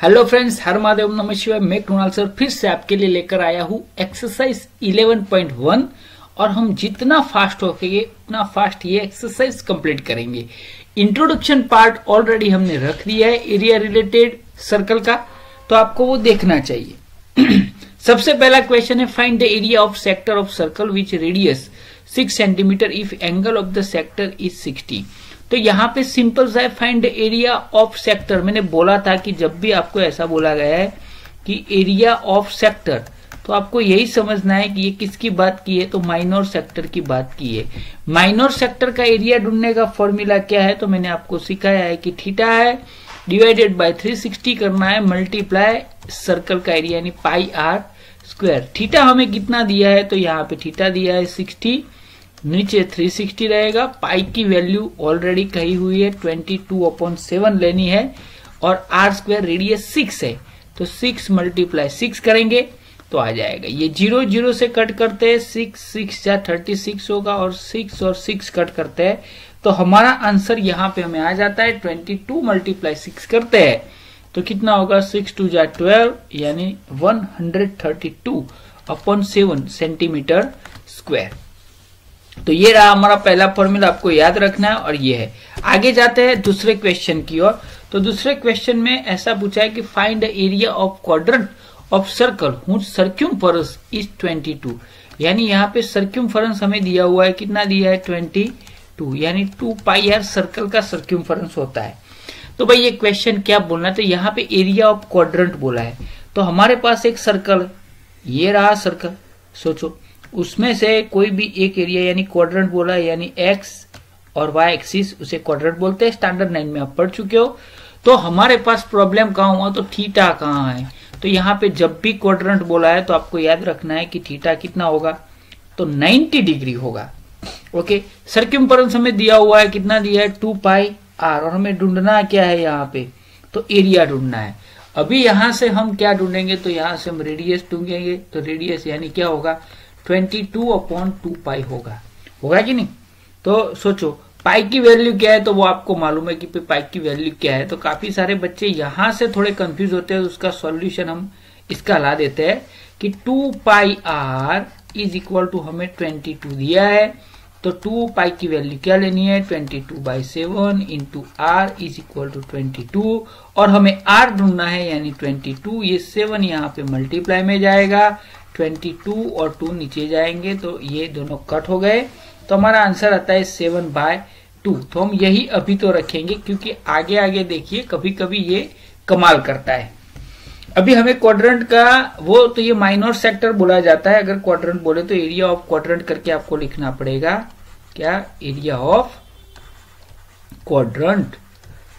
Hello friends, हर महादेव नमः शिवाय। मैं कृणाल सर फिर से आपके लिए लेकर आया हूँ एक्सरसाइज 11.1 और हम जितना फास्ट हो सके उतना फास्ट ये एक्सरसाइज कंप्लीट करेंगे। इंट्रोडक्शन पार्ट ऑलरेडी हमने रख दिया है एरिया रिलेटेड सर्कल का, तो आपको वो देखना चाहिए। सबसे पहला क्वेश्चन है, find the area of sector of circle which radius 6 centimetre if angle of the sector is 60। तो यहाँ पे सिंपल सा है, फाइंड एरिया ऑफ सेक्टर। मैंने बोला था कि जब भी आपको ऐसा बोला गया है कि एरिया ऑफ सेक्टर, तो आपको यही समझना है कि ये किसकी बात की है, तो माइनर सेक्टर की बात की है। माइनर सेक्टर का एरिया ढूंढने का फॉर्मूला क्या है, तो मैंने आपको सिखाया है कि थीटा है डिवाइडेड बाय 360 करना है मल्टीप्लाई सर्कल का एरिया यानी पाई आर स्क्वायर। थीटा हमें कितना दिया है, तो यहाँ पे थीटा दिया है 60, नीचे 360 रहेगा। पाई की वैल्यू ऑलरेडी कही हुई है 22/7 लेनी है और आर स्क्वायर रेडियस 6 है, तो 6 मल्टीप्लाई 6 करेंगे तो आ जाएगा। ये 0 0 से कट करते हैं, 6 6 या 36 होगा और 6 और 6 कट करते हैं, तो हमारा आंसर यहाँ पे हमें आ जाता है 22 मल्टीप्लाई 6 करते हैं तो कितना होगा, 6 2 जा 12 यानी 132/7 सेंटीमीटर स्क्वायर। तो ये रहा हमारा पहला फॉर्मूला, आपको याद रखना है। और ये है, आगे जाते हैं दूसरे क्वेश्चन की ओर। तो दूसरे क्वेश्चन में ऐसा पूछा है कि find the area of quadrant of circle whose circumference is 22। यानी यहाँ पे सर्क्यूम्फरेंस हमें दिया हुआ है, कितना दिया है 22, यानी 2 पाई आर सर्कल का सर्क्यूम्फरेंस होता है। तो भाई ये क्वेश्चन क्या बोलना है, तो यहाँ पे एरिया ऑफ क्वाड्रेंट बोला है। तो हमारे पास एक सर्कल, ये रहा सर्कल, सोचो उसमें से कोई भी एक एरिया यानी क्वाड्रेंट बोला है, यानी एक्स और वाई एक्सिस उसे क्वाड्रेंट बोलते हैं। स्टैंडर्ड 9 में आप पढ़ चुके हो। तो हमारे पास प्रॉब्लम कहाँ हुआ, तो थीटा कहाँ है। तो यहाँ पे जब भी क्वाड्रेंट बोला है तो आपको याद रखना है कि थीटा कितना होगा, तो 90 डिग्री होगा। ओके, सर्क्यूम्फरेंस हमें दिया हुआ है, कितना दिया है 2 पाई आर, और हमें ढूंढना क्या है यहाँ पे, तो एरिया ढूंढना है। अभी यहां से हम क्या ढूंढेंगे, तो यहां से हम रेडियस ढूंढेंगे। तो रेडियस यानी क्या होगा, 22/2 पाई होगा कि नहीं। तो सोचो पाई की वैल्यू क्या है, तो वो आपको मालूम है कि पाई की वैल्यू क्या है। तो काफी सारे बच्चे यहां से थोड़े कंफ्यूज होते हैं, तो उसका सॉल्यूशन हम इसका ला देते हैं कि 2 पाई आर इज इक्वल टू हमें 22 दिया है, तो 2 पाई की वैल्यू क्या लेनी है, 22/7 into R is equal to 22, और हमें आर ढूंढना है यानी 22। ये 7 यहाँ पे मल्टीप्लाई में जाएगा, 22 और 2 नीचे जाएंगे तो ये दोनों कट हो गए, तो हमारा आंसर आता है 7/2। तो हम यही अभी तो रखेंगे, क्योंकि आगे आगे देखिए कभी कभी ये कमाल करता है। अभी हमें क्वाड्रेंट का वो, तो ये माइनर सेक्टर बोला जाता है। अगर क्वाड्रेंट बोले तो एरिया ऑफ क्वाड्रेंट करके आपको लिखना पड़ेगा, क्या, एरिया ऑफ क्वाड्रेंट।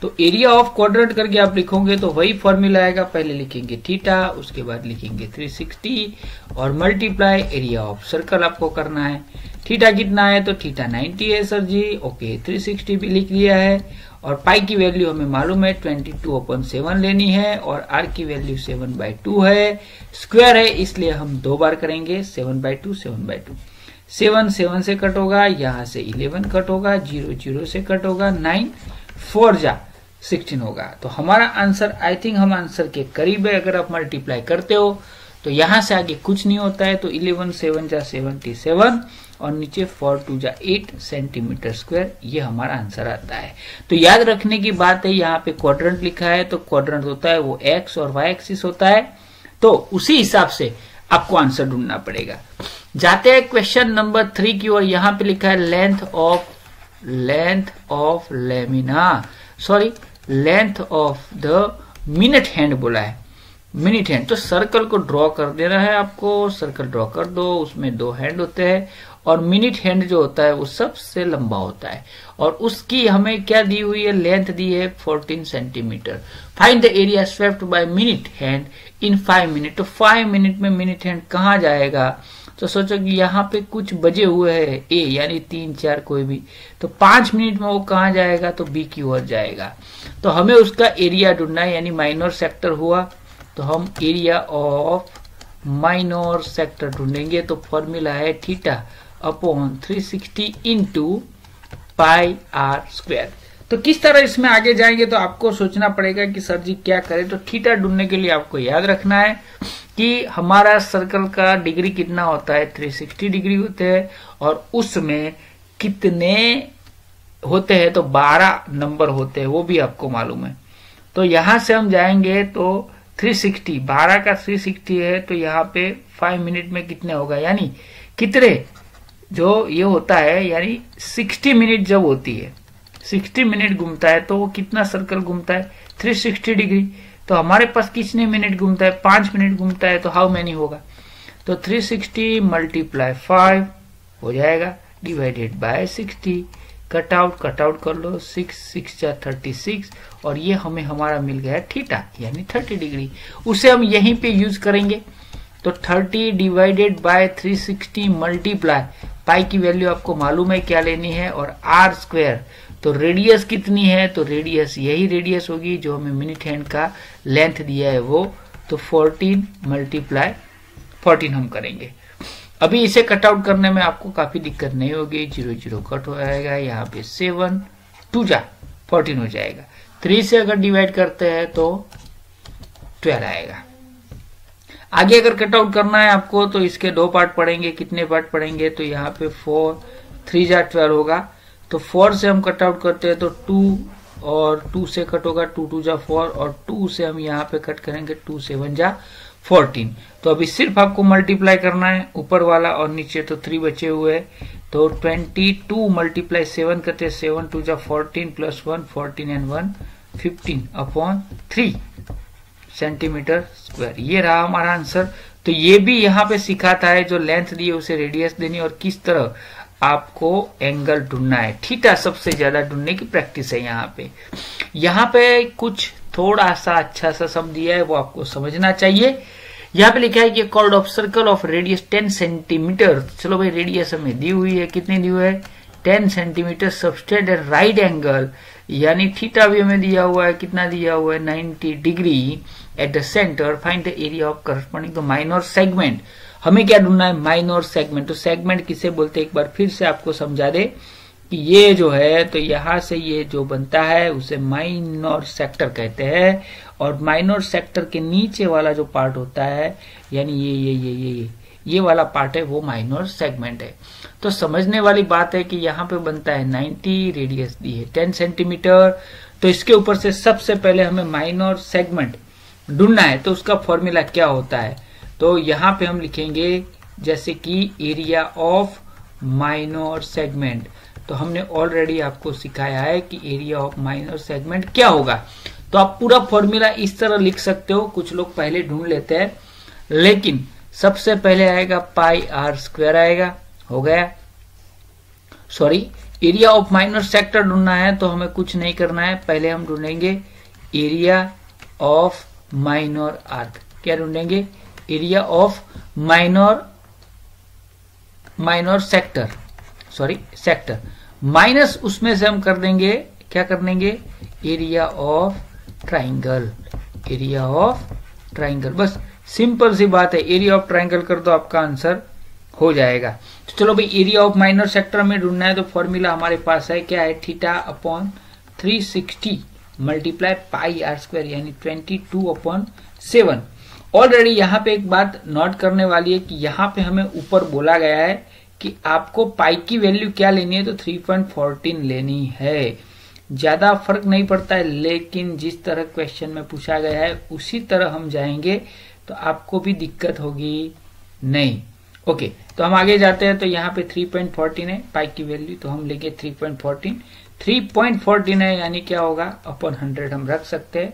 तो एरिया ऑफ क्वाड्रेंट करके आप लिखोगे तो वही फॉर्मूला आएगा, पहले लिखेंगे थीटा, उसके बाद लिखेंगे 360 और मल्टीप्लाई एरिया ऑफ सर्कल आपको करना है। थीटा कितना है, तो थीटा 90 है सर जी, ओके 360 भी लिख लिया है। और पाई की वैल्यू हमें मालूम है 22/7 लेनी है, और आर की वैल्यू 7/2 है, स्क्वायर है इसलिए हम 2 बार करेंगे, 7/2 7/2। 7 7 से कट होगा, यहाँ से 11 कट होगा, 0 0 से कट होगा, 9 4 जा 16 होगा। तो हमारा आंसर, आई थिंक हम आंसर के करीब है। अगर आप मल्टीप्लाई करते हो तो यहां से आगे कुछ नहीं होता है, तो 11 7 जा 77 और नीचे 4 2 जा 8 सेंटीमीटर स्क्वायर, ये हमारा आंसर आता है। तो याद रखने की बात है, यहाँ पे क्वाड्रेंट लिखा है, तो क्वाड्रेंट होता है वो एक्स और वाई एक्सिस होता है, तो उसी हिसाब से आपको आंसर ढूंढना पड़ेगा। जाते हैं क्वेश्चन नंबर 3 की ओर। यहाँ पे लिखा है length of the minute hand बोला है, मिनट हैंड। तो सर्कल को ड्रॉ कर देना है आपको, सर्कल ड्रॉ कर दो, उसमें 2 हैंड होते हैं और मिनट हैंड जो होता है वो सबसे लंबा होता है, और उसकी हमें क्या दी हुई है, लेंथ दी है 14 centimetre. Find the area swept by minute hand in 5 minute. तो 5 मिनट में मिनट हैंड कहाँ जाएगा, तो सोचो कि यहाँ पे कुछ बजे हुए हैं ए, यानी 3 4 कोई भी, तो 5 मिनट में वो कहाँ जाएगा, तो बी की ओर जाएगा। तो हमें उसका एरिया ढूंढना है, यानी माइनर सेक्टर हुआ, तो हम एरिया ऑफ माइनर सेक्टर ढूंढेंगे। तो फॉर्मूला है theta upon 360 into pi R square. तो किस तरह इसमें आगे जाएंगे, तो आपको सोचना पड़ेगा कि सर जी क्या करें। तो थीटा ढूंढने के लिए आपको याद रखना है कि हमारा सर्कल का डिग्री कितना होता है, 360 डिग्री होते हैं, और उसमें कितने होते हैं, तो 12 नंबर होते हैं, वो भी आपको मालूम है। तो यहां से हम जाएंगे तो 360, 12 का 360 है, तो यहाँ पे 5 मिनट में कितने होगा, यानी कितने जो ये होता है, यानी 60 मिनट जब होती है, 60 मिनट घूमता है, तो वो कितना सर्कल घूमता है, 360 डिग्री। तो हमारे पास कितने मिनट घूमता है, 5 मिनट घूमता है, तो हाउ मैनी होगा, तो 360 मल्टीप्लाई 5 हो जाएगा, डिवाइडेड बाय 60, कट आउट कर लो, 6 जा 36, और ये हमें हमारा मिल गया थीटा, यानी 30 डिग्री। उसे हम यहीं पे यूज करेंगे। तो 30 डिवाइडेड बाय 360 मल्टीप्लाई, पाई की वैल्यू आपको मालूम है क्या लेनी है, और आर स्क्वायर, तो रेडियस कितनी है, तो रेडियस यही रेडियस होगी जो हमें मिनट हैंड का लेंथ दिया है वो, तो 14 मल्टीप्लाई 14 हम करेंगे। अभी इसे कट आउट करने में आपको काफी दिक्कत नहीं होगी, 0 0 कट हो जाएगा, यहाँ पे 7 2 जा 14 हो जाएगा। 3 से अगर डिवाइड करते हैं तो 12 आएगा। आगे अगर कट आउट करना है आपको तो इसके 2 पार्ट पड़ेंगे, कितने पार्ट पड़ेंगे, तो यहाँ पे 4 3 जा 12 होगा, तो 4 से हम कट आउट करते हैं तो 2, और 2 से कट होगा, 2 2 जा 4, और 2 से हम यहाँ पे कट करेंगे, 2 7 जा 14। तो अभी सिर्फ आपको मल्टीप्लाई करना है ऊपर वाला और नीचे, तो 3 बचे हुए, तो 22 मल्टीप्लाई 7 करते हैं, 7 2 जा 14 plus 1 14 and 1 15 upon 3 centimetre square. ये रहा हमारा आंसर। तो ये भी यहाँ पे सिखाता है, जो लेंथ दी है उसे रेडियस देनी, और किस तरह आपको एंगल ढूंढना है। थीटा सबसे ज्यादा ढूंढने की प्रैक्टिस है यहाँ पे। यहाँ पे कुछ थोड़ा सा अच्छा सा शब्द दिया है, वो आपको समझना चाहिए। यहाँ पे लिखा है कि chord of circle of radius 10 centimetre. चलो भाई, रेडियस हमें दी हुई है, कितनी दी हुई है, 10 centimetre, subtend at right angle, यानी थीटा भी हमें दिया हुआ है, कितना दिया हुआ है, 90 degree at the centre, find the area of corresponding the minor segment. हमें क्या ढूंढना है, माइनर सेगमेंट। तो सेगमेंट किसे बोलते हैं, एक बार फिर से आपको समझा दे कि ये जो है, तो यहां से ये जो बनता है उसे माइनर सेक्टर कहते हैं, और माइनर सेक्टर के नीचे वाला जो पार्ट होता है, यानी ये वाला पार्ट है, वो माइनर सेगमेंट है। तो समझने वाली बात है कि यहाँ पे बनता है 90, रेडियस दी है 10 सेंटीमीटर। तो इसके ऊपर से सबसे पहले हमें माइनर सेगमेंट ढूंढना है, तो उसका फॉर्मूला क्या होता है, तो यहाँ पे हम लिखेंगे जैसे कि एरिया ऑफ माइनर सेगमेंट। तो हमने ऑलरेडी आपको सिखाया है कि एरिया ऑफ माइनर सेगमेंट क्या होगा। तो आप पूरा फॉर्मूला इस तरह लिख सकते हो, कुछ लोग पहले ढूंढ लेते हैं, लेकिन सबसे पहले आएगा पाई आर स्क्वायर आएगा, हो गया। Sorry, area of minor sector ढूंढना है तो हमें कुछ नहीं करना है, पहले हम ढूंढेंगे एरिया ऑफ माइनर आर्क। क्या ढूंढेंगे, area of minor sector, sorry sector, minus उसमें से हम कर देंगे, क्या कर देंगे, area of triangle, area of triangle. बस सिंपल सी बात है, एरिया ऑफ ट्राइंगल कर दो, आपका आंसर हो जाएगा। तो चलो भाई, एरिया ऑफ माइनर सेक्टर में ढूंढना है, तो फॉर्मूला हमारे पास है, क्या है, theta upon 360 multiply pi R square, यानी 22/7। ऑलरेडी यहाँ पे एक बात नोट करने वाली है कि यहाँ पे हमें ऊपर बोला गया है कि आपको पाई की वैल्यू क्या लेनी है, तो 3.14 लेनी है। ज्यादा फर्क नहीं पड़ता है, लेकिन जिस तरह क्वेश्चन में पूछा गया है उसी तरह हम जाएंगे तो आपको भी दिक्कत होगी नहीं। ओके, तो हम आगे जाते हैं। तो यहाँ पे 3.14 है पाई की वैल्यू, तो हम लेंगे 3.14 है, यानी क्या होगा, अपॉन 100 हम रख सकते हैं।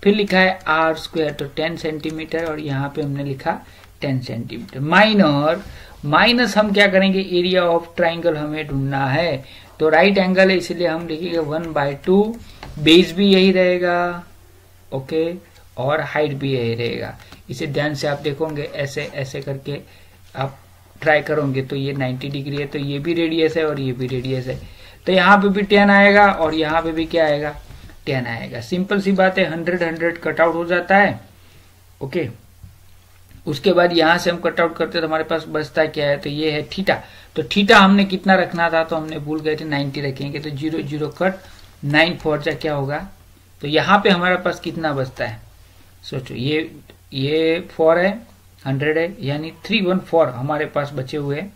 फिर लिखा है आर स्क्वायर, तो 10 सेंटीमीटर, और यहाँ पे हमने लिखा 10 सेंटीमीटर। माइनस हम क्या करेंगे, एरिया ऑफ ट्राइंगल हमें ढूंढना है, तो राइट एंगल है इसलिए हम लिखेंगे 1/2, बेस भी यही रहेगा, ओके, और हाइट भी यही रहेगा। इसे ध्यान से आप देखोगे, ऐसे ऐसे करके आप ट्राई करोगे तो ये 90 डिग्री है, तो ये भी रेडियस है और ये भी रेडियस है, तो यहाँ पे भी 10 आएगा और यहाँ पे भी क्या आएगा, 10 आएगा। सिंपल सी बात है, 100 कट आउट हो जाता है, ओके। उसके बाद यहां से हम कट आउट करते हैं तो हमारे पास बचता क्या है, तो ये है थीटा। तो थीटा हमने कितना रखना था, तो हमने भूल गए थे 90 रखेंगे, तो 0 0 कट 9 4 जा क्या होगा, तो यहाँ पे हमारे पास कितना बचता है, सोचो ये 4 है, 100 है, यानी 314 हमारे पास बचे हुए हैं।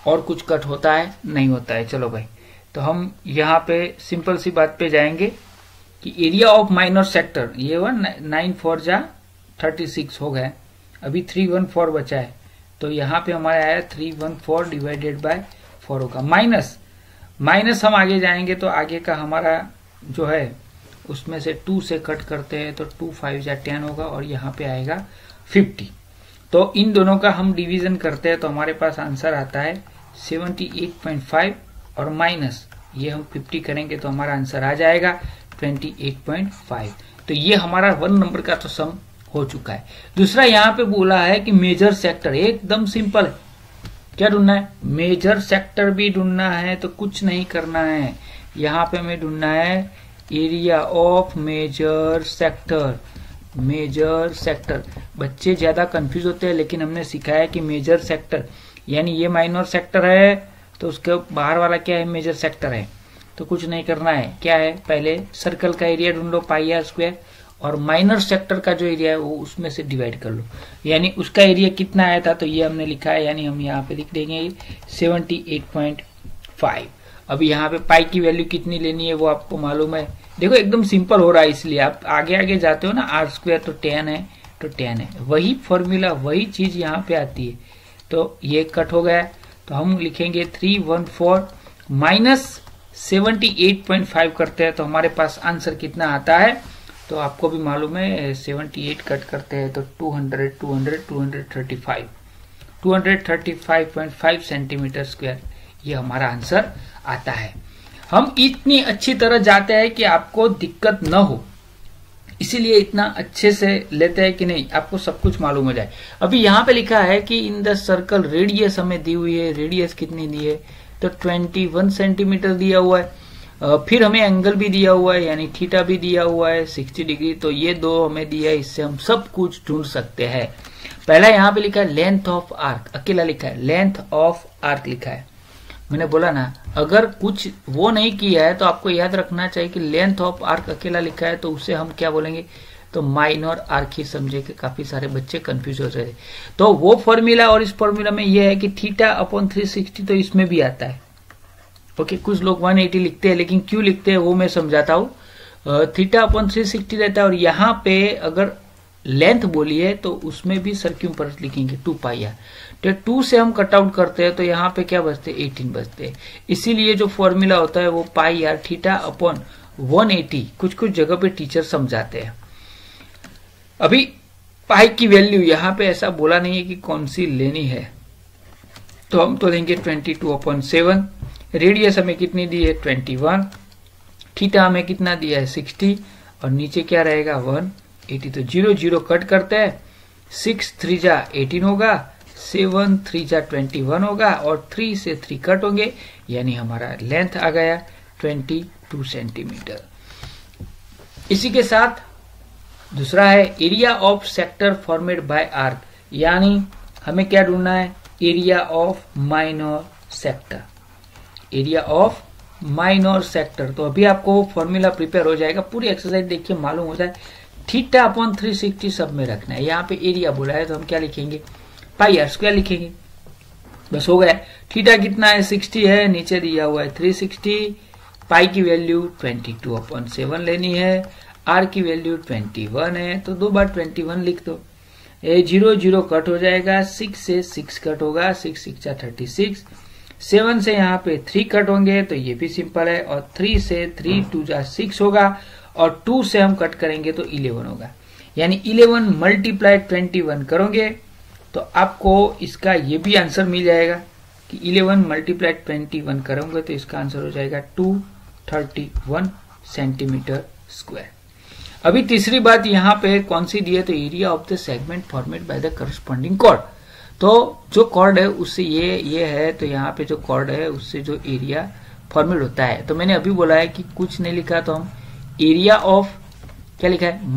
और कुछ कट होता है, नहीं होता है। चलो भाई, तो हम यहाँ पे सिंपल सी बात पे जाएंगे कि एरिया ऑफ माइनर सेक्टर, ये 9 4 जा 36 हो गए, अभी 314 बचा है, तो यहाँ पे हमारा आया 314 डिवाइडेड बाय 4 होगा। माइनस हम आगे जाएंगे तो आगे का हमारा जो है उसमें से 2 से कट करते हैं तो 2 5 या 10 होगा और यहाँ पे आएगा 50। तो इन दोनों का हम डिवीजन करते हैं तो हमारे पास आंसर आता है 78.5 और माइनस ये हम 50 करेंगे तो हमारा आंसर आ जाएगा 28.5। तो ये हमारा 1 नंबर का तो सम हो चुका है। दूसरा यहाँ पे बोला है कि मेजर सेक्टर, एकदम सिंपल है, क्या ढूंढना है, मेजर सेक्टर भी ढूंढना है। तो कुछ नहीं करना है, यहाँ पे हमें ढूंढना है area of major sector. Major sector, बच्चे ज्यादा कंफ्यूज होते हैं, लेकिन हमने सिखाया कि मेजर सेक्टर यानी ये माइनर सेक्टर है तो उसके बाहर वाला क्या है, मेजर सेक्टर है। तो कुछ नहीं करना है, क्या है, पहले सर्कल का एरिया ढूंढ लो पाई आर स्क्वायर, और माइनर सेक्टर का जो एरिया है वो उसमें से डिवाइड कर लो, यानी उसका एरिया कितना आया था, तो ये हमने लिखा है, यानी हम यहाँ पे लिख देंगे 78.5। अभी यहाँ पे पाई की वैल्यू कितनी लेनी है वो आपको मालूम है, देखो एकदम सिंपल हो रहा है, इसलिए आप आगे आगे जाते हो ना, आर स्क्वायर तो 10 है, तो 10 है, वही फॉर्मूला वही चीज यहाँ पे आती है। तो ये कट हो गया, तो हम लिखेंगे 314 माइनस 78.5 करते हैं तो हमारे पास आंसर कितना आता है, तो आपको भी मालूम है 78 कट करते हैं तो 235.5 सेंटीमीटर स्क्वायर, ये हमारा आंसर आता है। हम इतनी अच्छी तरह जाते हैं कि आपको दिक्कत न हो, इसीलिए इतना अच्छे से लेते हैं कि नहीं आपको सब कुछ मालूम हो जाए। अभी यहाँ पे लिखा है कि इन द सर्कल रेडियस हमें दी हुई है, रेडियस कितनी दी है, तो 21 सेंटीमीटर दिया हुआ है। फिर हमें एंगल भी दिया हुआ है, यानी थीटा भी दिया हुआ है 60 डिग्री, तो ये दो हमें दिया है, इससे हम सब कुछ ढूंढ सकते हैं। पहला यहाँ पे लिखा है लेंथ ऑफ आर्क, अकेला लिखा है, लेंथ ऑफ आर्क लिखा है। मैंने बोला ना, अगर कुछ वो नहीं किया है तो आपको याद रखना चाहिए कि लेंथ ऑफ आर्क अकेला लिखा है तो उसे हम क्या बोलेंगे, तो माइनर आर्क ही समझे कि काफी सारे बच्चे कंफ्यूज हो रहे हैं। तो वो फॉर्मूला और इस फॉर्मूला में ये है कि थीटा अपॉन 360 तो इसमें भी आता है। ओके, कुछ लोग 180 लिखते हैं, लेकिन क्यों लिखते हैं वो मैं समझाता हूँ। थीटा अपॉन 360 रहता है, और यहाँ पे अगर लेंथ बोली है तो उसमें भी सर्क्यूम्फरेंस लिखेंगे 2 पाई आर। तो 2 से हम कट आउट करते हैं तो यहाँ पे क्या बचते हैं, 18 बचते हैं। इसीलिए जो फॉर्मूला होता है वो पाई आर थीटा अपॉन 180, कुछ कुछ जगह पे टीचर समझाते हैं। अभी पाई की वैल्यू यहाँ पे ऐसा बोला नहीं है कि कौन सी लेनी है, तो हम तो लेंगे 22/7। रेडियस हमें कितनी दी है, 21। थीटा हमें कितना दिया है, 60, और नीचे क्या रहेगा, 180। तो 0 0 कट करते हैं, 6 3 जा 18 होगा, 7 3 जा 21 होगा, और 3 से 3 कट होंगे, यानी हमारा लेंथ आ गया 22 सेंटीमीटर। इसी के साथ दूसरा है area of sector formed by arc, यानी हमें क्या ढूंढना है, area of minor sector, area of minor sector. तो अभी आपको फॉर्मूला प्रिपेयर हो जाएगा, पूरी एक्सरसाइज देखिए मालूम हो जाए। थीटा अपॉन 360 सब में रखना है, यहाँ पे एरिया बोला है तो हम क्या लिखेंगे, पाई आर स्क्वायर लिखेंगे, बस हो गया। थीटा कितना है, 60 है, नीचे दिया हुआ है 360, पाई की वैल्यू 22/7 लेनी है, आर की वैल्यू 21 है, तो 2 बार 21 लिख दो। 0 0 कट हो जाएगा, 6 से 6 कट होगा, 6 6 जा 36, 7 से यहाँ पे 3 कट होंगे, तो ये भी सिंपल है, और 3 से 3 2 जा 6 होगा, और 2 से हम कट करेंगे तो 11 होगा, यानी 11 मल्टीप्लाई 21 करोगे तो आपको इसका ये भी आंसर मिल जाएगा कि 11 मल्टीप्लाई 21 करोगे तो इसका आंसर हो जाएगा 231 सेंटीमीटर स्क्वायर। अभी तीसरी बात यहाँ पे कौन सी दी है, तो area of the segment formed by the corresponding chord. तो जो कॉर्ड है उससे ये है, तो यहाँ पे जो कॉर्ड है उससे जो एरिया फॉर्मेट होता है, तो मैंने अभी बोला है कि कुछ नहीं लिखा, तो हम एरिया ऑफ क्या लिखा है,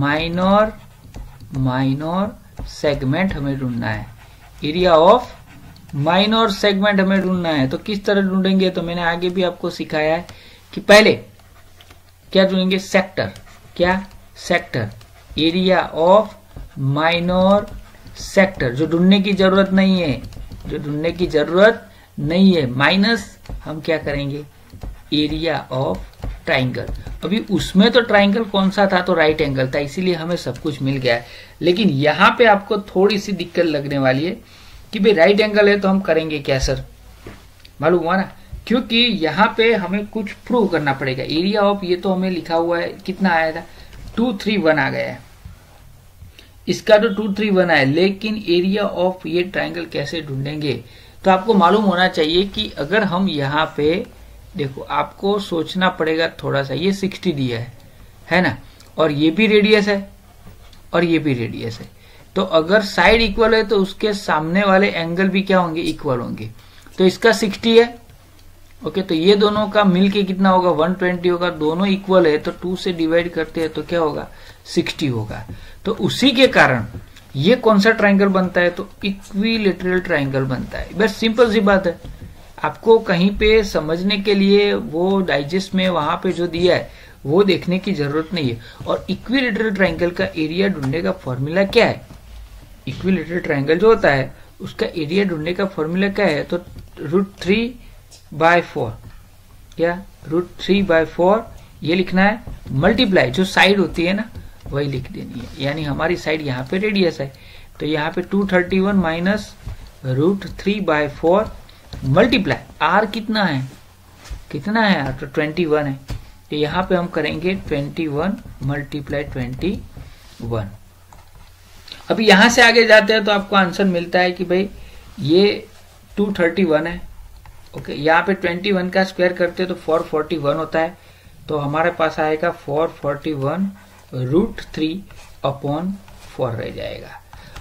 माइनर सेगमेंट हमें ढूंढना है, एरिया ऑफ माइनर सेगमेंट हमें ढूंढना है। तो किस तरह ढूंढेंगे, तो मैंने आगे भी आपको सिखाया है कि पहले क्या ढूंढेंगे, सेक्टर, क्या sector, area of minor sector, जो ढूंढने की जरूरत नहीं है, जो ढूंढने की जरूरत नहीं है, माइनस हम क्या करेंगे, एरिया ऑफ ट्राइंगल। अभी उसमें तो ट्राइंगल कौन सा था, तो राइट एंगल था, इसीलिए हमें सब कुछ मिल गया है। लेकिन यहां पे आपको थोड़ी सी दिक्कत लगने वाली है कि भाई राइट एंगल है तो हम करेंगे क्या सर, मालूम हुआ ना, क्योंकि यहाँ पे हमें कुछ प्रूव करना पड़ेगा। एरिया ऑफ, ये तो हमें लिखा हुआ है, कितना आया था, 231 आ गया है, इसका तो 231 है, लेकिन एरिया ऑफ ये ट्राइंगल कैसे ढूंढेंगे, तो आपको मालूम होना चाहिए कि अगर हम यहाँ पे देखो, आपको सोचना पड़ेगा थोड़ा सा, ये 60 दिया है ना, और ये भी रेडियस है और ये भी रेडियस है, तो अगर साइड इक्वल है तो उसके सामने वाले एंगल भी क्या होंगे, इक्वल होंगे। तो इसका 60 है, ओके, तो ये दोनों का मिलके कितना होगा, 120 होगा, दोनों इक्वल है तो 2 से डिवाइड करते हैं तो क्या होगा, 60 होगा। तो उसी के कारण ये कौन सा ट्राइंगल बनता है, तो इक्विलेटरल ट्राइंगल बनता है। बस सिंपल सी बात है, आपको कहीं पे समझने के लिए वो डाइजेस्ट में वहां पे जो दिया है वो देखने की जरूरत नहीं है। और इक्विलेटरल ट्राइंगल का एरिया ढूंढने का फॉर्मूला क्या है, इक्विलेटरल ट्राइंगल जो होता है उसका एरिया ढूंढने का फॉर्मूला क्या है, तो √3/4, क्या √3/4 ये लिखना है, मल्टीप्लाई जो साइड होती है ना वही लिख देनी है, यानी हमारी साइड यहाँ पे रेडियस है, तो यहाँ पे 231 माइनस √3/4 मल्टीप्लाई आर कितना है, कितना है आर, तो 21 है, तो यहाँ पे हम करेंगे 21 मल्टीप्लाई 21। अभी यहां से आगे जाते हैं तो आपको आंसर मिलता है कि भाई ये 231 है, ओके, यहाँ पे 21 का स्क्वायर करते हैं तो 441 होता है, तो हमारे पास आएगा 441 √3/4 रह जाएगा।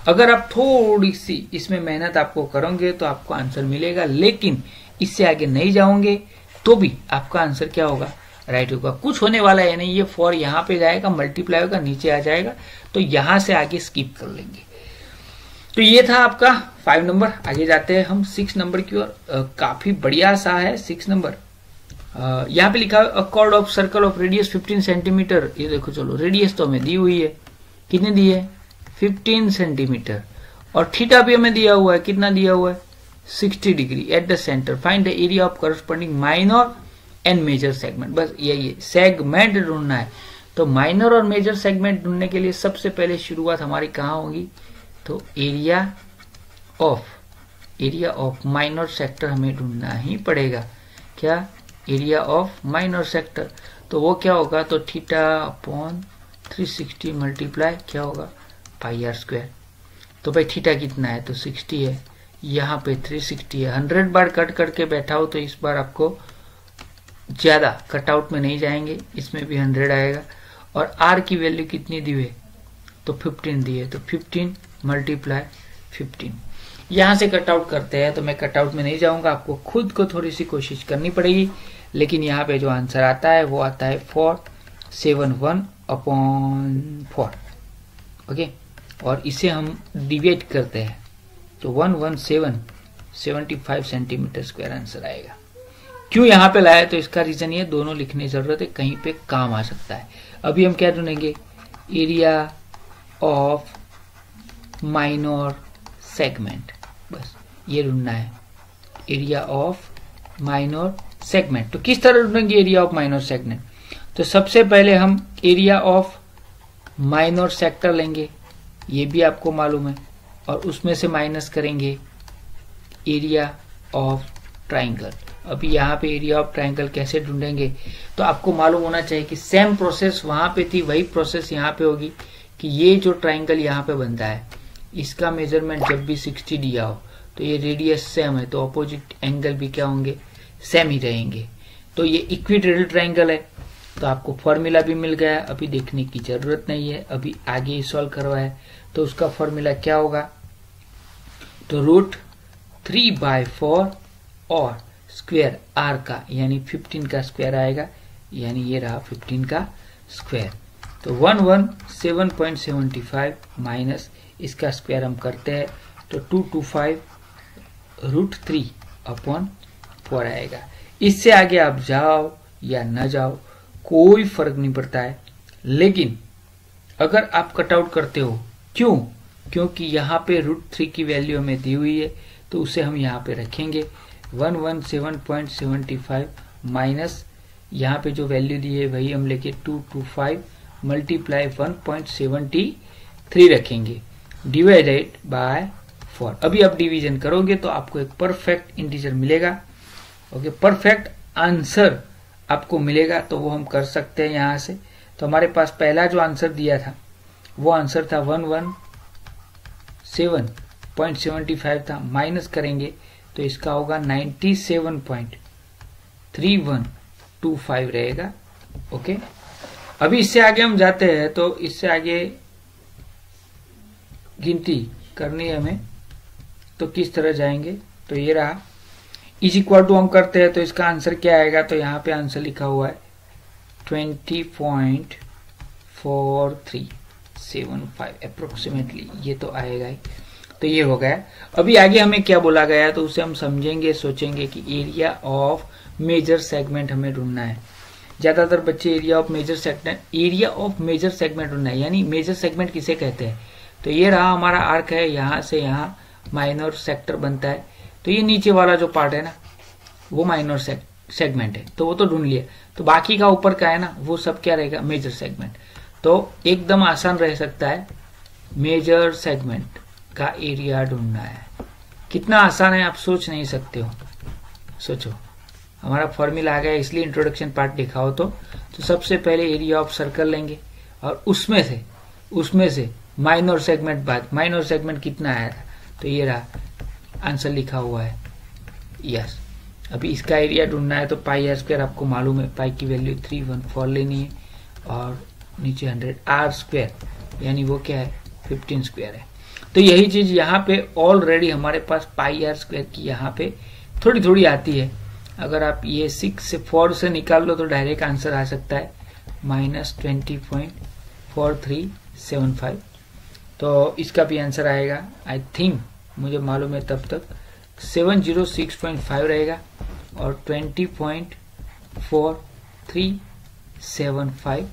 अगर आप थोड़ी सी इसमें मेहनत आपको करोगे तो आपको आंसर मिलेगा, लेकिन इससे आगे नहीं जाओगे तो भी आपका आंसर क्या होगा, राइट होगा। कुछ होने वाला है नहीं, ये 4 यहाँ पे जाएगा, मल्टीप्लाई होगा, नीचे आ जाएगा, तो यहां से आगे स्किप कर लेंगे। तो ये था आपका 5 नंबर। आगे जाते हैं हम 6 नंबर की ओर। काफी बढ़िया सा है 6 नंबर। यहाँ पे लिखा है अ cord of circle of radius 15 centimetre. ये देखो, चलो रेडियस तो हमें दी हुई है, कितनी दी है, 15 सेंटीमीटर, और थीटा भी हमें दिया हुआ है, कितना दिया हुआ है, 60 degree at the centre. Find the area of corresponding minor and major segment. बस यही सेगमेंट ढूंढना है। तो माइनर और मेजर सेगमेंट ढूंढने के लिए सबसे पहले शुरुआत हमारी कहाँ होगी, तो एरिया ऑफ माइनर सेक्टर हमें ढूंढना ही पड़ेगा। क्या, एरिया ऑफ माइनर सेक्टर, तो वो क्या होगा, तो θ/360 मल्टीप्लाई क्या होगा, πr²। तो भाई थीटा कितना है, तो 60 है, यहाँ पे 360 है। 100 बार कट करके बैठा हो तो इस बार आपको ज्यादा कटआउट में नहीं जाएंगे, इसमें भी 100 आएगा। और r की वैल्यू कितनी दी है, तो 15 दी है, तो 15 मल्टीप्लाई 15। यहां से कटआउट करते हैं, तो मैं कटआउट में नहीं जाऊंगा, आपको खुद को थोड़ी सी कोशिश करनी पड़ेगी। लेकिन यहाँ पे जो आंसर आता है वो आता है 471/4, ओके। और इसे हम डिवाइड करते हैं तो 11775 सेंटीमीटर स्क्वायर आंसर आएगा। क्यों यहाँ पे लाया, तो इसका रीजन ये, दोनों लिखने की जरूरत है, कहीं पे काम आ सकता है। अभी हम क्या ढूंढेंगे, एरिया ऑफ माइनर सेगमेंट, बस ये ढूंढना है, एरिया ऑफ माइनर सेगमेंट। तो किस तरह ढूंढेंगे एरिया ऑफ माइनर सेगमेंट, तो सबसे पहले हम एरिया ऑफ माइनर सेक्टर लेंगे, ये भी आपको मालूम है, और उसमें से माइनस करेंगे एरिया ऑफ ट्राइंगल। अभी यहाँ पे एरिया ऑफ ट्राइंगल कैसे ढूंढेंगे, तो आपको मालूम होना चाहिए कि सेम प्रोसेस वहां पे थी, वही प्रोसेस यहाँ पे होगी कि ये जो ट्राइंगल यहाँ पे बनता है इसका मेजरमेंट जब भी 60 दिया हो तो ये रेडियस सेम है, तो अपोजिट एंगल भी क्या होंगे, सेम ही रहेंगे। तो ये इक्विलेटरल ट्राइंगल है, तो आपको फॉर्मूला भी मिल गया, अभी देखने की जरूरत नहीं है, अभी आगे सॉल्व करवाए। तो उसका फॉर्मूला क्या होगा, तो √3/4 और स्क्वायर r का, यानी 15 का स्क्वायर आएगा, यानी ये रहा 15 का स्क्वायर। तो 117.75 माइनस इसका स्क्वायर हम करते हैं तो 225 √3/4 आएगा। इससे आगे आप जाओ या न जाओ कोई फर्क नहीं पड़ता है। लेकिन अगर आप कट आउट करते हो, क्यों? क्योंकि यहाँ पे √3 की वैल्यू हमें दी हुई है, तो उसे हम यहाँ पे रखेंगे 117.75 माइनस यहाँ पे जो वैल्यू दी है वही हम लेके 225 मल्टीप्लाई 1.73 रखेंगे डिवाइडेड बाय 4। अभी आप डिवीजन करोगे तो आपको एक परफेक्ट इंटीजर मिलेगा। ओके, परफेक्ट आंसर आपको मिलेगा, तो वो हम कर सकते हैं यहां से। तो हमारे पास पहला जो आंसर दिया था वो आंसर था 117.75 था, माइनस करेंगे तो इसका होगा 97.3125 रहेगा। ओके, अभी इससे आगे हम जाते हैं, तो इससे आगे गिनती करनी है हमें, तो किस तरह जाएंगे? तो ये रहा इज इक्वल टू हम करते हैं, तो इसका आंसर क्या आएगा? तो यहाँ पे आंसर लिखा हुआ है 20.4375 अप्रोक्सीमेटली, ये तो आएगा ही। तो ये हो गया। अभी आगे हमें क्या बोला गया, तो उसे हम समझेंगे, सोचेंगे कि एरिया ऑफ मेजर सेगमेंट हमें ढूंढना है। ज्यादातर बच्चे एरिया ऑफ मेजर सेगमेंट ढूंढना है, यानी मेजर सेगमेंट किसे कहते हैं? तो ये रहा हमारा आर्क है, यहां से यहां माइनर सेक्टर बनता है, तो ये नीचे वाला जो पार्ट है ना वो माइनर सेगमेंट है, तो वो तो ढूंढ लिया। तो बाकी का ऊपर का है ना, वो सब क्या रहेगा? Major segment. तो एकदम आसान रह सकता है, मेजर सेगमेंट का एरिया ढूंढना है। कितना आसान है आप सोच नहीं सकते हो। सोचो, हमारा फॉर्मूला आ गया, इसलिए इंट्रोडक्शन पार्ट लिखा हो तो सबसे पहले एरिया ऑफ सर्कल लेंगे और उसमें से माइनर सेगमेंट बाद, माइनर सेगमेंट कितना आया था? तो ये रहा आंसर लिखा हुआ है, यस। अभी इसका एरिया ढूंढना है, तो पाई आर स्क्वायर आपको मालूम है, पाई की वैल्यू 314 लेनी है और नीचे 100 आर स्क्वायर, यानी वो क्या है? 15 स्क्वायर है। तो यही चीज यहाँ पे ऑलरेडी हमारे पास पाई आर स्क्वायर की यहाँ पे थोड़ी थोड़ी आती है। अगर आप ये 6 से 4 से निकाल लो तो डायरेक्ट आंसर आ सकता है -20.4375। तो इसका भी आंसर आएगा, आई थिंक, मुझे मालूम है तब तक 706.5 रहेगा और 20.4375,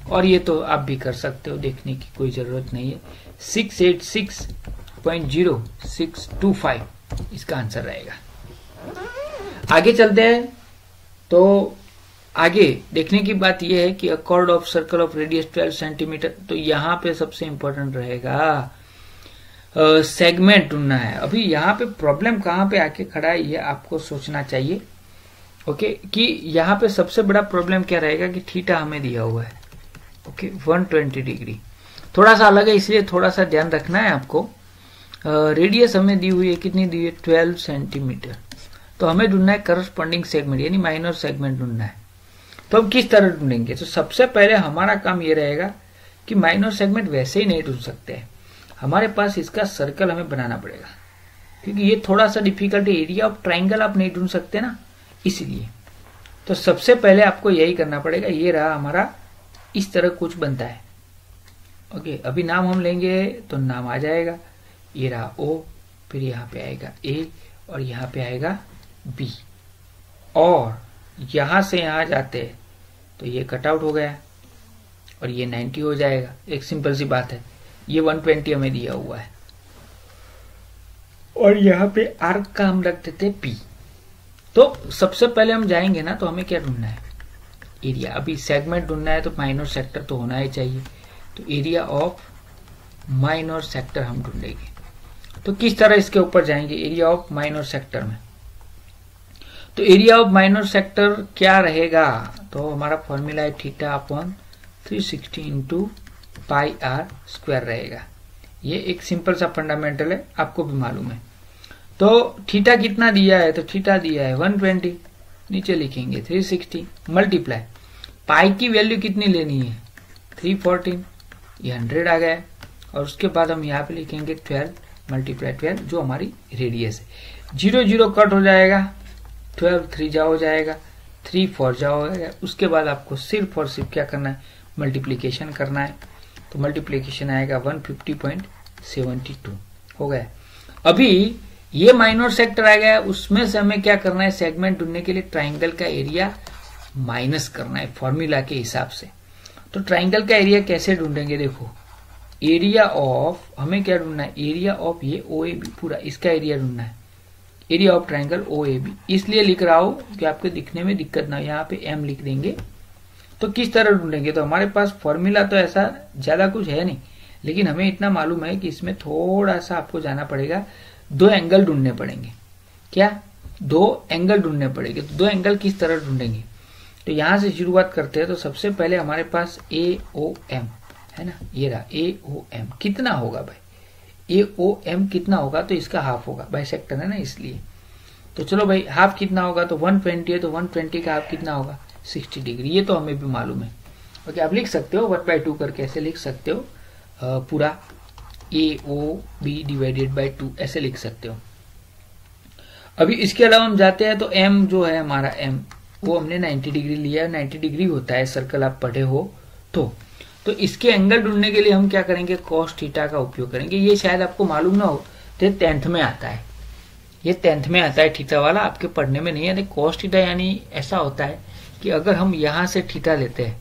और ये तो आप भी कर सकते हो, देखने की कोई जरूरत नहीं है। 686.0625 इसका आंसर रहेगा। आगे चलते हैं, तो आगे देखने की बात यह है कि अ cord of circle of radius 12 centimetre, तो यहां पे सबसे इंपॉर्टेंट रहेगा सेगमेंट ढूंढना है। अभी यहाँ पे प्रॉब्लम कहाँ पे आके खड़ा है ये आपको सोचना चाहिए। ओके, कि यहाँ पे सबसे बड़ा प्रॉब्लम क्या रहेगा कि थीटा हमें दिया हुआ है, ओके 120 डिग्री, थोड़ा सा अलग है, इसलिए थोड़ा सा ध्यान रखना है आपको। रेडियस हमें दी हुई है, कितनी दी है? 12 सेंटीमीटर। तो हमें ढूंढना है करस्पॉन्डिंग सेगमेंट, यानी माइनर सेगमेंट ढूंढना है। तो हम किस तरह ढूंढेंगे? तो सबसे पहले हमारा काम ये रहेगा कि माइनर सेगमेंट वैसे ही नहीं ढूंढ सकते हैं, हमारे पास इसका सर्कल हमें बनाना पड़ेगा, क्योंकि ये थोड़ा सा डिफिकल्ट है। एरिया ऑफ ट्राइंगल आप नहीं ढूंढ सकते ना, इसलिए। तो सबसे पहले आपको यही करना पड़ेगा। ये रहा हमारा, इस तरह कुछ बनता है। ओके, अभी नाम हम लेंगे तो नाम आ जाएगा, ये रहा O, फिर यहाँ पे आएगा A और यहाँ पे आएगा B, और यहां से यहां जाते हैं तो ये कट आउट हो गया और ये 90 हो जाएगा। एक सिंपल सी बात है, ये 120 हमें दिया हुआ है और यहाँ पे आर्क का हम रख देते P। तो सबसे पहले हम जाएंगे ना, तो हमें क्या ढूंढना है? एरिया। अभी सेगमेंट ढूंढना है तो माइनर सेक्टर तो होना ही चाहिए, तो एरिया ऑफ माइनर सेक्टर हम ढूंढेंगे। तो किस तरह इसके ऊपर जाएंगे? एरिया ऑफ माइनर सेक्टर में, तो एरिया ऑफ माइनर सेक्टर क्या रहेगा? तो हमारा फॉर्मूला है theta upon 360 into pi R square रहेगा। ये एक सिंपल सा फंडामेंटल है, आपको भी मालूम है। तो थीटा कितना दिया है? तो थीटा दिया है 120, नीचे लिखेंगे 360 मल्टीप्लाई पाई की वैल्यू कितनी लेनी है? 314, ये 100 आ गया, और उसके बाद हम यहाँ पे लिखेंगे 12 मल्टीप्लाई 12 जो हमारी रेडियस है। 0 0 कट हो जाएगा, 12 3 जा हो जाएगा, 3 4 जा हो जाएगा। उसके बाद आपको सिर्फ और सिर्फ क्या करना है? मल्टीप्लीकेशन करना है। तो मल्टीप्लीकेशन आएगा 150.72 हो गया। अभी ये माइनर सेक्टर आ गया, उसमें से हमें क्या करना है? सेगमेंट ढूंढने के लिए ट्राइंगल का एरिया माइनस करना है फॉर्मूला के हिसाब से। तो ट्राइंगल का एरिया कैसे ढूंढेंगे, देखो एरिया ऑफ, हमें क्या ढूंढना है, एरिया ऑफ ये OAB पूरा इसका एरिया ढूंढना है, एरिया ऑफ ट्राइंगल OAB। इसलिए लिख रहा हूं कि आपके दिखने में दिक्कत ना हो, यहाँ पे M लिख देंगे। तो किस तरह ढूंढेंगे, तो हमारे पास फॉर्मूला तो ऐसा ज्यादा कुछ है नहीं, लेकिन हमें इतना मालूम है कि इसमें थोड़ा सा आपको जाना पड़ेगा, 2 एंगल ढूंढने पड़ेंगे। क्या 2 एंगल ढूंढने पड़ेंगे। तो 2 एंगल किस तरह ढूंढेंगे, तो यहां से शुरुआत करते हैं। तो सबसे पहले हमारे पास AOM है ना, ये रहा AOM। कितना होगा भाई, AOM कितना होगा, तो इसका हाफ होगा, बाइसेक्टर है ना इसलिए। तो चलो भाई हाफ कितना होगा, तो 120 है, तो 120 का हाफ कितना होगा 60 डिग्री। ये तो हमें भी मालूम है। ओके, आप लिख सकते हो 1/2 करके, ऐसे लिख सकते हो पूरा AOB डिवाइडेड बाय 2 ऐसे लिख सकते हो। अभी इसके अलावा हम जाते हैं, तो M जो है हमारा M वो हमने 90 डिग्री लिया है, 90 डिग्री होता है सर्कल, आप पढ़े हो तो इसके एंगल ढूंढने के लिए हम क्या करेंगे, cos थीटा का उपयोग करेंगे। ये शायद आपको मालूम ना हो, तो 10th में आता है, ये 10th में आता है थीटा वाला, आपके पढ़ने में नहीं है। cos थीटा यानी ऐसा होता है कि अगर हम यहां से थीटा लेते हैं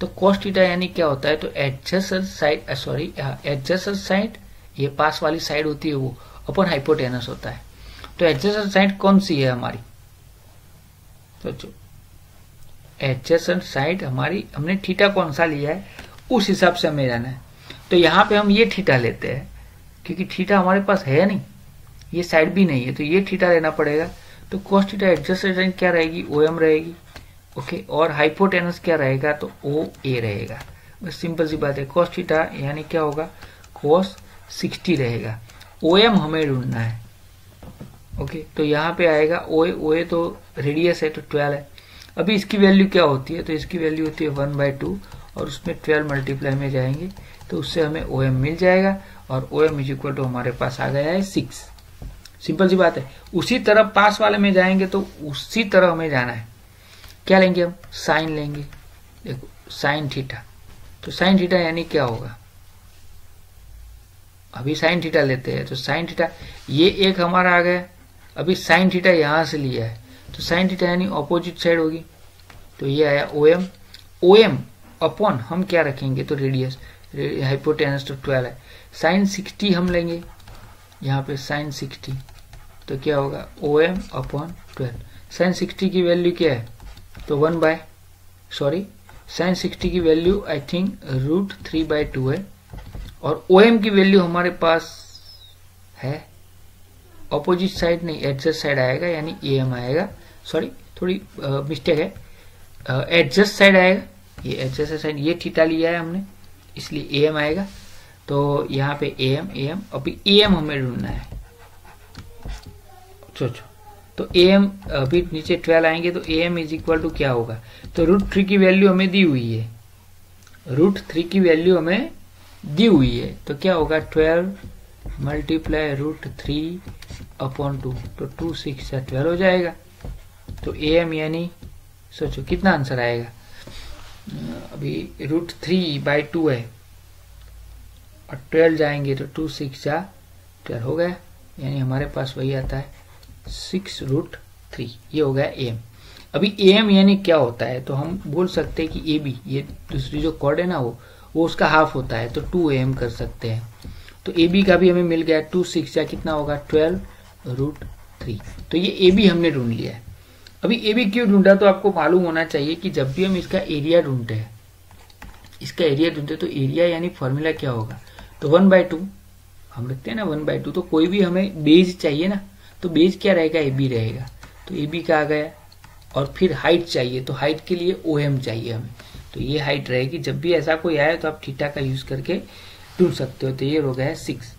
तो cos थीटा यानी क्या होता है, तो adjacent side, sorry adjacent side, ये पास वाली साइड होती है वो, अपन हाइपोटेनस होता है। तो एडजेसेंट साइड कौन सी है हमारी, सोचो एडजेसेंट साइड हमारी, हमने थीटा कौन सा लिया है उस हिसाब से हमें जाना है। तो यहाँ पे हम ये थीटा लेते हैं, क्योंकि थीटा हमारे पास है नहीं, ये साइड भी नहीं है, तो ये थीटा लेना पड़ेगा। तो cos थीटा एडजेसेंट साइड क्या रहेगी, OM रहेगी। ओके, और हाइपोटेनस क्या रहेगा, तो OA रहेगा। बस सिंपल सी बात है। cos थीटा यानी क्या होगा, cos 60 रहेगा। OM हमें ढूंढना है। ओके, तो यहाँ पे आएगा OA तो रेडियस है, तो 12 है। अभी इसकी वैल्यू क्या होती है, तो इसकी वैल्यू होती है 1/2, और उसमें 12 मल्टीप्लाई में जाएंगे तो उससे हमें OM मिल जाएगा, और OM इज इक्वल टू हमारे पास आ गया है 6। सिंपल सी बात है। उसी तरह पास वाले में जाएंगे तो उसी तरह हमें जाना है। क्या लेंगे हम, साइन लेंगे। देखो साइन थीटा, तो साइन थीटा यानी क्या होगा, अभी साइन थीटा लेते हैं, तो साइन थीटा ये एक हमारा आ गया। अभी साइन थीटा यहां से लिया है, तो साइन थीटा यानी ऑपोजिट साइड होगी, तो ये आया OM। OM अपॉन हम क्या रखेंगे, तो रेडियस, हाइपोटेनस तो 12 है। साइन 60 हम लेंगे, यहाँ पे साइन 60, तो क्या होगा OM अपॉन 12। साइन 60 की वैल्यू क्या है, तो साइन 60 की वैल्यू आई थिंक √3/2 है, और OM की वैल्यू हमारे पास है ऑपोजिट साइड नहीं, एडजस्ट साइड आएगा, यानी AM आएगा। सॉरी थोड़ी मिस्टेक है, एडजस्ट साइड आएगा, ये एडजस्ट साइड, ये थीटा लिया है हमने इसलिए AM आएगा। तो यहाँ पे AM, अभी AM हमें ढूंढना है। सोचो, तो AM अभी नीचे 12 आएंगे, तो AM इज इक्वल टू क्या होगा, तो √3 की वैल्यू हमें दी हुई है, √3 की वैल्यू हमें दी हुई है, तो क्या होगा 12 मल्टीप्लाई √3 अपॉन 2, तो 2 6 से 12 हो जाएगा। तो AM यानी सोचो कितना आंसर आएगा, अभी √3/2 है, और 12 जाएंगे तो 2 6 जा 12 हो गया, यानी हमारे पास वही आता है 6√3, ये हो गया AM। अभी AM यानी क्या होता है, तो हम बोल सकते हैं कि AB, ये दूसरी जो कॉर्ड है ना वो उसका हाफ होता है, तो 2AM कर सकते हैं। तो AB का भी हमें मिल गया, 2 6 या कितना होगा 12√3, तो ये AB हमने ढूंढ लिया है। अभी AB क्यों ढूंढा, तो आपको मालूम होना चाहिए कि जब भी हम इसका एरिया ढूंढते हैं, तो एरिया यानी फॉर्मूला क्या होगा, तो 1/2 हम रखते हैं ना, 1/2, तो कोई भी हमें बेस चाहिए ना, तो बेस क्या रहेगा, AB रहेगा, तो AB का आ गया। और फिर हाइट चाहिए, तो हाइट के लिए OM चाहिए हमें, तो ये हाइट रहेगी। जब भी ऐसा कोई आए तो आप थीटा का यूज करके ढूंढ सकते हो। तो ये हो गया है 6,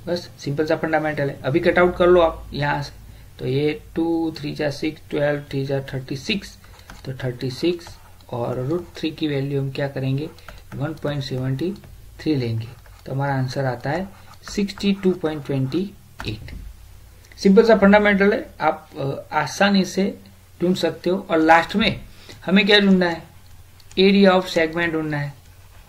बस सिंपल सा फंडामेंटल है। अभी कट आउट कर लो आप यहाँ से, तो ये 2 3 जा 6, 12 3 जा 36, तो 36, और √3 की वैल्यू हम क्या करेंगे 1.73 लेंगे, तो हमारा आंसर आता है 62.28। सिंपल सा फंडामेंटल है, आप आसानी से ढूंढ सकते हो। और लास्ट में हमें क्या ढूंढना है, एरिया ऑफ सेगमेंट ढूंढना है।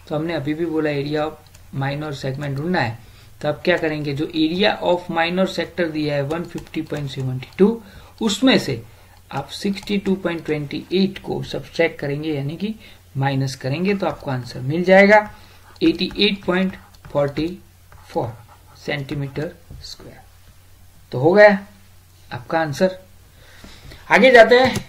तो हमने अभी भी बोला एरिया ऑफ माइनर सेगमेंट ढूंढना है, तो आप क्या करेंगे, जो एरिया ऑफ माइनर सेक्टर दिया है 150.72, उसमें से आप 62.28 को सब्ट्रैक्ट करेंगे यानी कि माइनस करेंगे तो आपको आंसर मिल जाएगा 88.44 सेंटीमीटर स्क्वायर। तो हो गया आपका आंसर। आगे जाते हैं।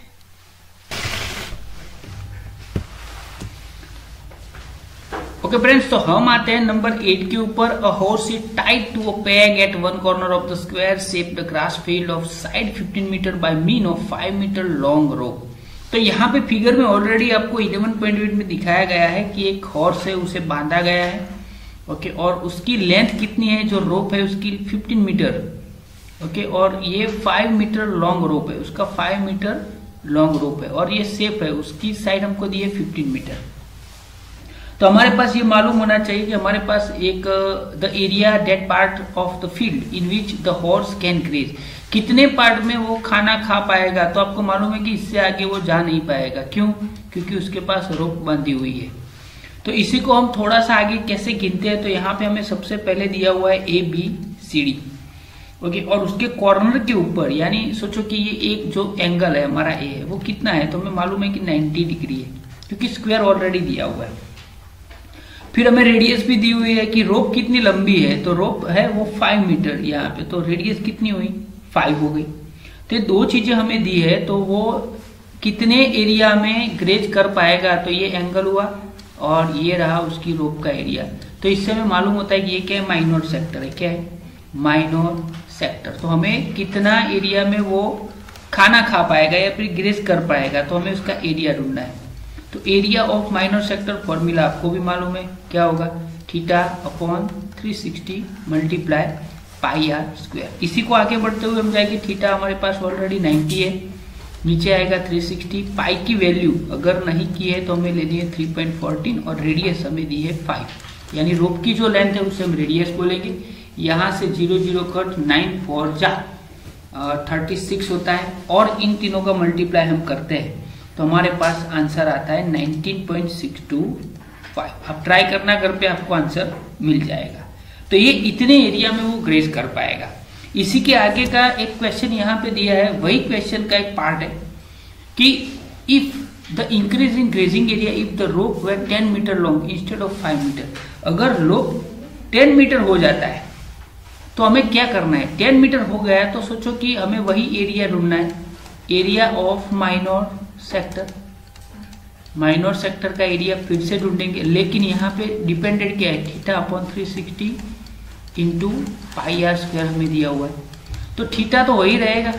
ओके फ्रेंड्स, तो हम आते हैं नंबर 8 के ऊपर। A horse is tied to a peg at one corner of the square shaped grass field of side 15 metre by mean of 5 metre long rope. तो यहाँ पे फिगर में ऑलरेडी आपको 11.8 में दिखाया गया है कि एक हॉर्स है, उसे बांधा गया है। ओके, और उसकी लेंथ कितनी है, जो रोप है उसकी 15 मीटर। ओके, और ये 5 मीटर लॉन्ग रोप है, उसका 5 मीटर लॉन्ग रोप है, और ये शेप है, उसकी साइड हमको दी है 15 मीटर। तो हमारे पास ये मालूम होना चाहिए कि हमारे पास एक the area that part of the field in which the horse can graze, कितने पार्ट में वो खाना खा पाएगा। तो आपको मालूम है कि इससे आगे वो जा नहीं पाएगा। क्यों? क्योंकि उसके पास रोप बांधी हुई है। तो इसी को हम थोड़ा सा आगे कैसे गिनते हैं, तो यहाँ पे हमें सबसे पहले दिया हुआ है ABCD। ओके, और उसके कॉर्नर के ऊपर, यानी सोचो कि ये एक जो एंगल है हमारा A है वो कितना है, तो हमें मालूम है कि 90 डिग्री है, क्योंकि स्क्वायर ऑलरेडी दिया हुआ है। फिर हमें रेडियस भी दी हुई है कि रोप कितनी लंबी है, तो रोप है वो 5 मीटर यहाँ पे, तो रेडियस कितनी हुई, 5 हो गई। तो ये दो चीजें हमें दी है, तो वो कितने एरिया में ग्रेज कर पाएगा, तो ये एंगल हुआ और ये रहा उसकी रोप का एरिया। तो इससे हमें मालूम होता है कि ये क्या है, माइनर सेक्टर है। क्या है, माइनर सेक्टर। तो हमें कितना एरिया में वो खाना खा पाएगा या फिर ग्रेज कर पाएगा, तो हमें उसका एरिया ढूंढना है। तो area of minor sector formula आपको भी मालूम है, क्या होगा, theta upon 360 multiply pi R square. इसी को आगे बढ़ते हुए हम जाएंगे, थीटा हमारे पास ऑलरेडी 90 है, नीचे आएगा 360, पाई की वैल्यू अगर नहीं की है तो हमें लेनी है 3.14 और रेडियस हमें दी है 5, यानी रोप की जो लेंथ है उसे हम रेडियस बोलेंगे। यहाँ से 0 0 कट 9 4 जा 36 होता है, और इन तीनों का मल्टीप्लाई हम करते हैं तो हमारे पास आंसर आता है 19.625। आप ट्राई करना घर पे, आपको आंसर मिल जाएगा। तो ये इतने एरिया में वो ग्रेज कर पाएगा। इसी के आगे का एक क्वेश्चन यहाँ पे दिया है, वही क्वेश्चन का एक पार्ट है कि if the increase in grazing area if the rope were 10 metre long instead of 5 metre. अगर रोप 10 मीटर हो जाता है तो हमें क्या करना है, 10 मीटर हो गया है तो सोचो कि हमें वही एरिया ढूंढना है, area of minor sector. Minor sector का एरिया फिर से ढूंढेंगे, लेकिन यहाँ पे डिपेंडेंट क्या है, theta upon 360 into pi R square हमें दिया हुआ है। तो थीटा तो वही रहेगा,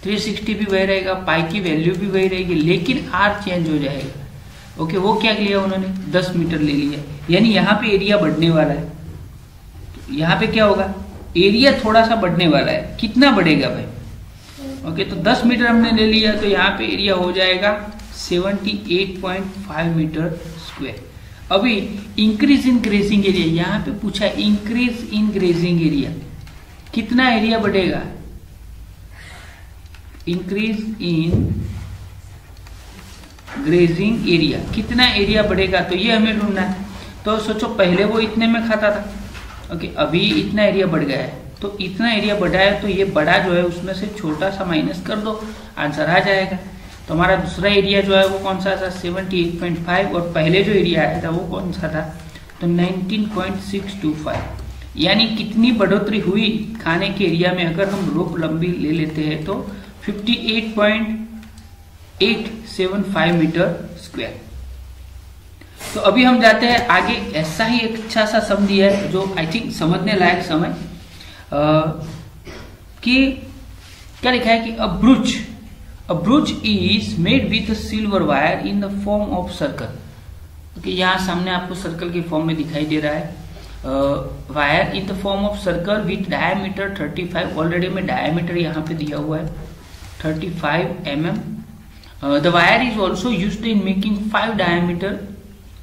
360 भी वही रहेगा, पाई की वैल्यू भी वही रहेगी, लेकिन आर चेंज हो जाएगा। ओके, वो क्या लिया उन्होंने, 10 मीटर ले लिया, यानी यहाँ पे एरिया बढ़ने वाला है। तो यहाँ पे क्या होगा, एरिया थोड़ा सा बढ़ने वाला है, कितना बढ़ेगा भाई। ओके, तो 10 मीटर हमने ले लिया, तो यहाँ पे एरिया हो जाएगा 78.5 मीटर स्क्वायर। अभी इंक्रीज इन ग्रेजिंग एरिया, यहाँ पे पूछा है इंक्रीज इन ग्रेजिंग एरिया, कितना एरिया बढ़ेगा, इंक्रीज इन ग्रेजिंग एरिया कितना एरिया बढ़ेगा, तो ये हमें ढूंढना है। तो सोचो पहले वो इतने में खाता था, ओके, अभी इतना एरिया बढ़ गया है, तो इतना एरिया बढ़ा है तो ये बड़ा जो है उसमें से छोटा सा माइनस कर दो, आंसर आ जाएगा। तो हमारा दूसरा एरिया जो है वो कौन सा था, 78.5, और पहले जो एरिया आया था वो कौन सा था, तो 19.625। यानी कितनी बढ़ोतरी हुई खाने के एरिया में, अगर हम रोप लंबी ले लेते हैं तो 58.875 मीटर स्क्वायर। तो अभी हम जाते हैं आगे, ऐसा ही एक अच्छा सा सम दिया है जो आई थिंक समझने लायक सम है, कि क्या लिखा है कि a brooch is made with silver wire in the form of circle. Okay, यहाँ सामने आपको सर्कल के फॉर्म में दिखाई दे रहा है, wire in the form of circle with diameter 35। Already में डायमीटर यहाँ पे दिया हुआ है 35 mm। The wire is also used in making 5 diameter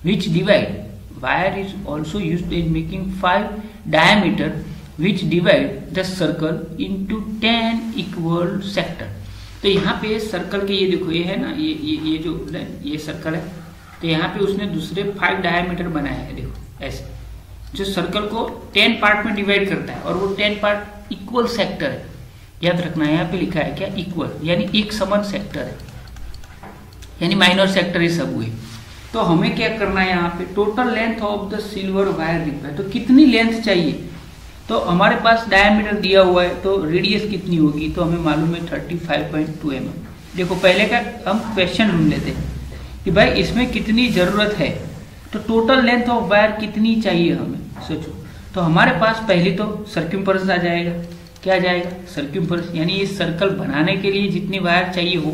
which divide, wire is also used in making 5 diameter which divide the circle into 10 equal sector। तो यहाँ पे circle के ये देखो, ये है ना, ये जो ये सर्कल है, तो यहाँ पे उसने दूसरे 5 डायमीटर बनाए हैं, देखो ऐसे, जो सर्कल को 10 पार्ट में डिवाइड करता है, और वो 10 पार्ट इक्वल सेक्टर है। याद रखना है, यहाँ पे लिखा है क्या, इक्वल, यानी एक समान सेक्टर है, यानी माइनर सेक्टर ये सब हुए। तो हमें क्या करना है यहाँ पे, total length of the silver wire required, तो कितनी लेंथ चाहिए, तो हमारे पास डायमीटर दिया हुआ है, तो रेडियस कितनी होगी, तो हमें मालूम है 35.2 mm। देखो पहले का हम क्वेश्चन ढूंढ लेते हैं कि भाई इसमें कितनी जरूरत है, तो टोटल लेंथ ऑफ वायर कितनी चाहिए हमें, सोचो। तो हमारे पास पहले तो सर्क्यूम्फरेंस आ जाएगा, क्या आ जाएगा, सर्क्यूम्फरेंस, यानी ये सर्कल बनाने के लिए जितनी वायर चाहिए हो,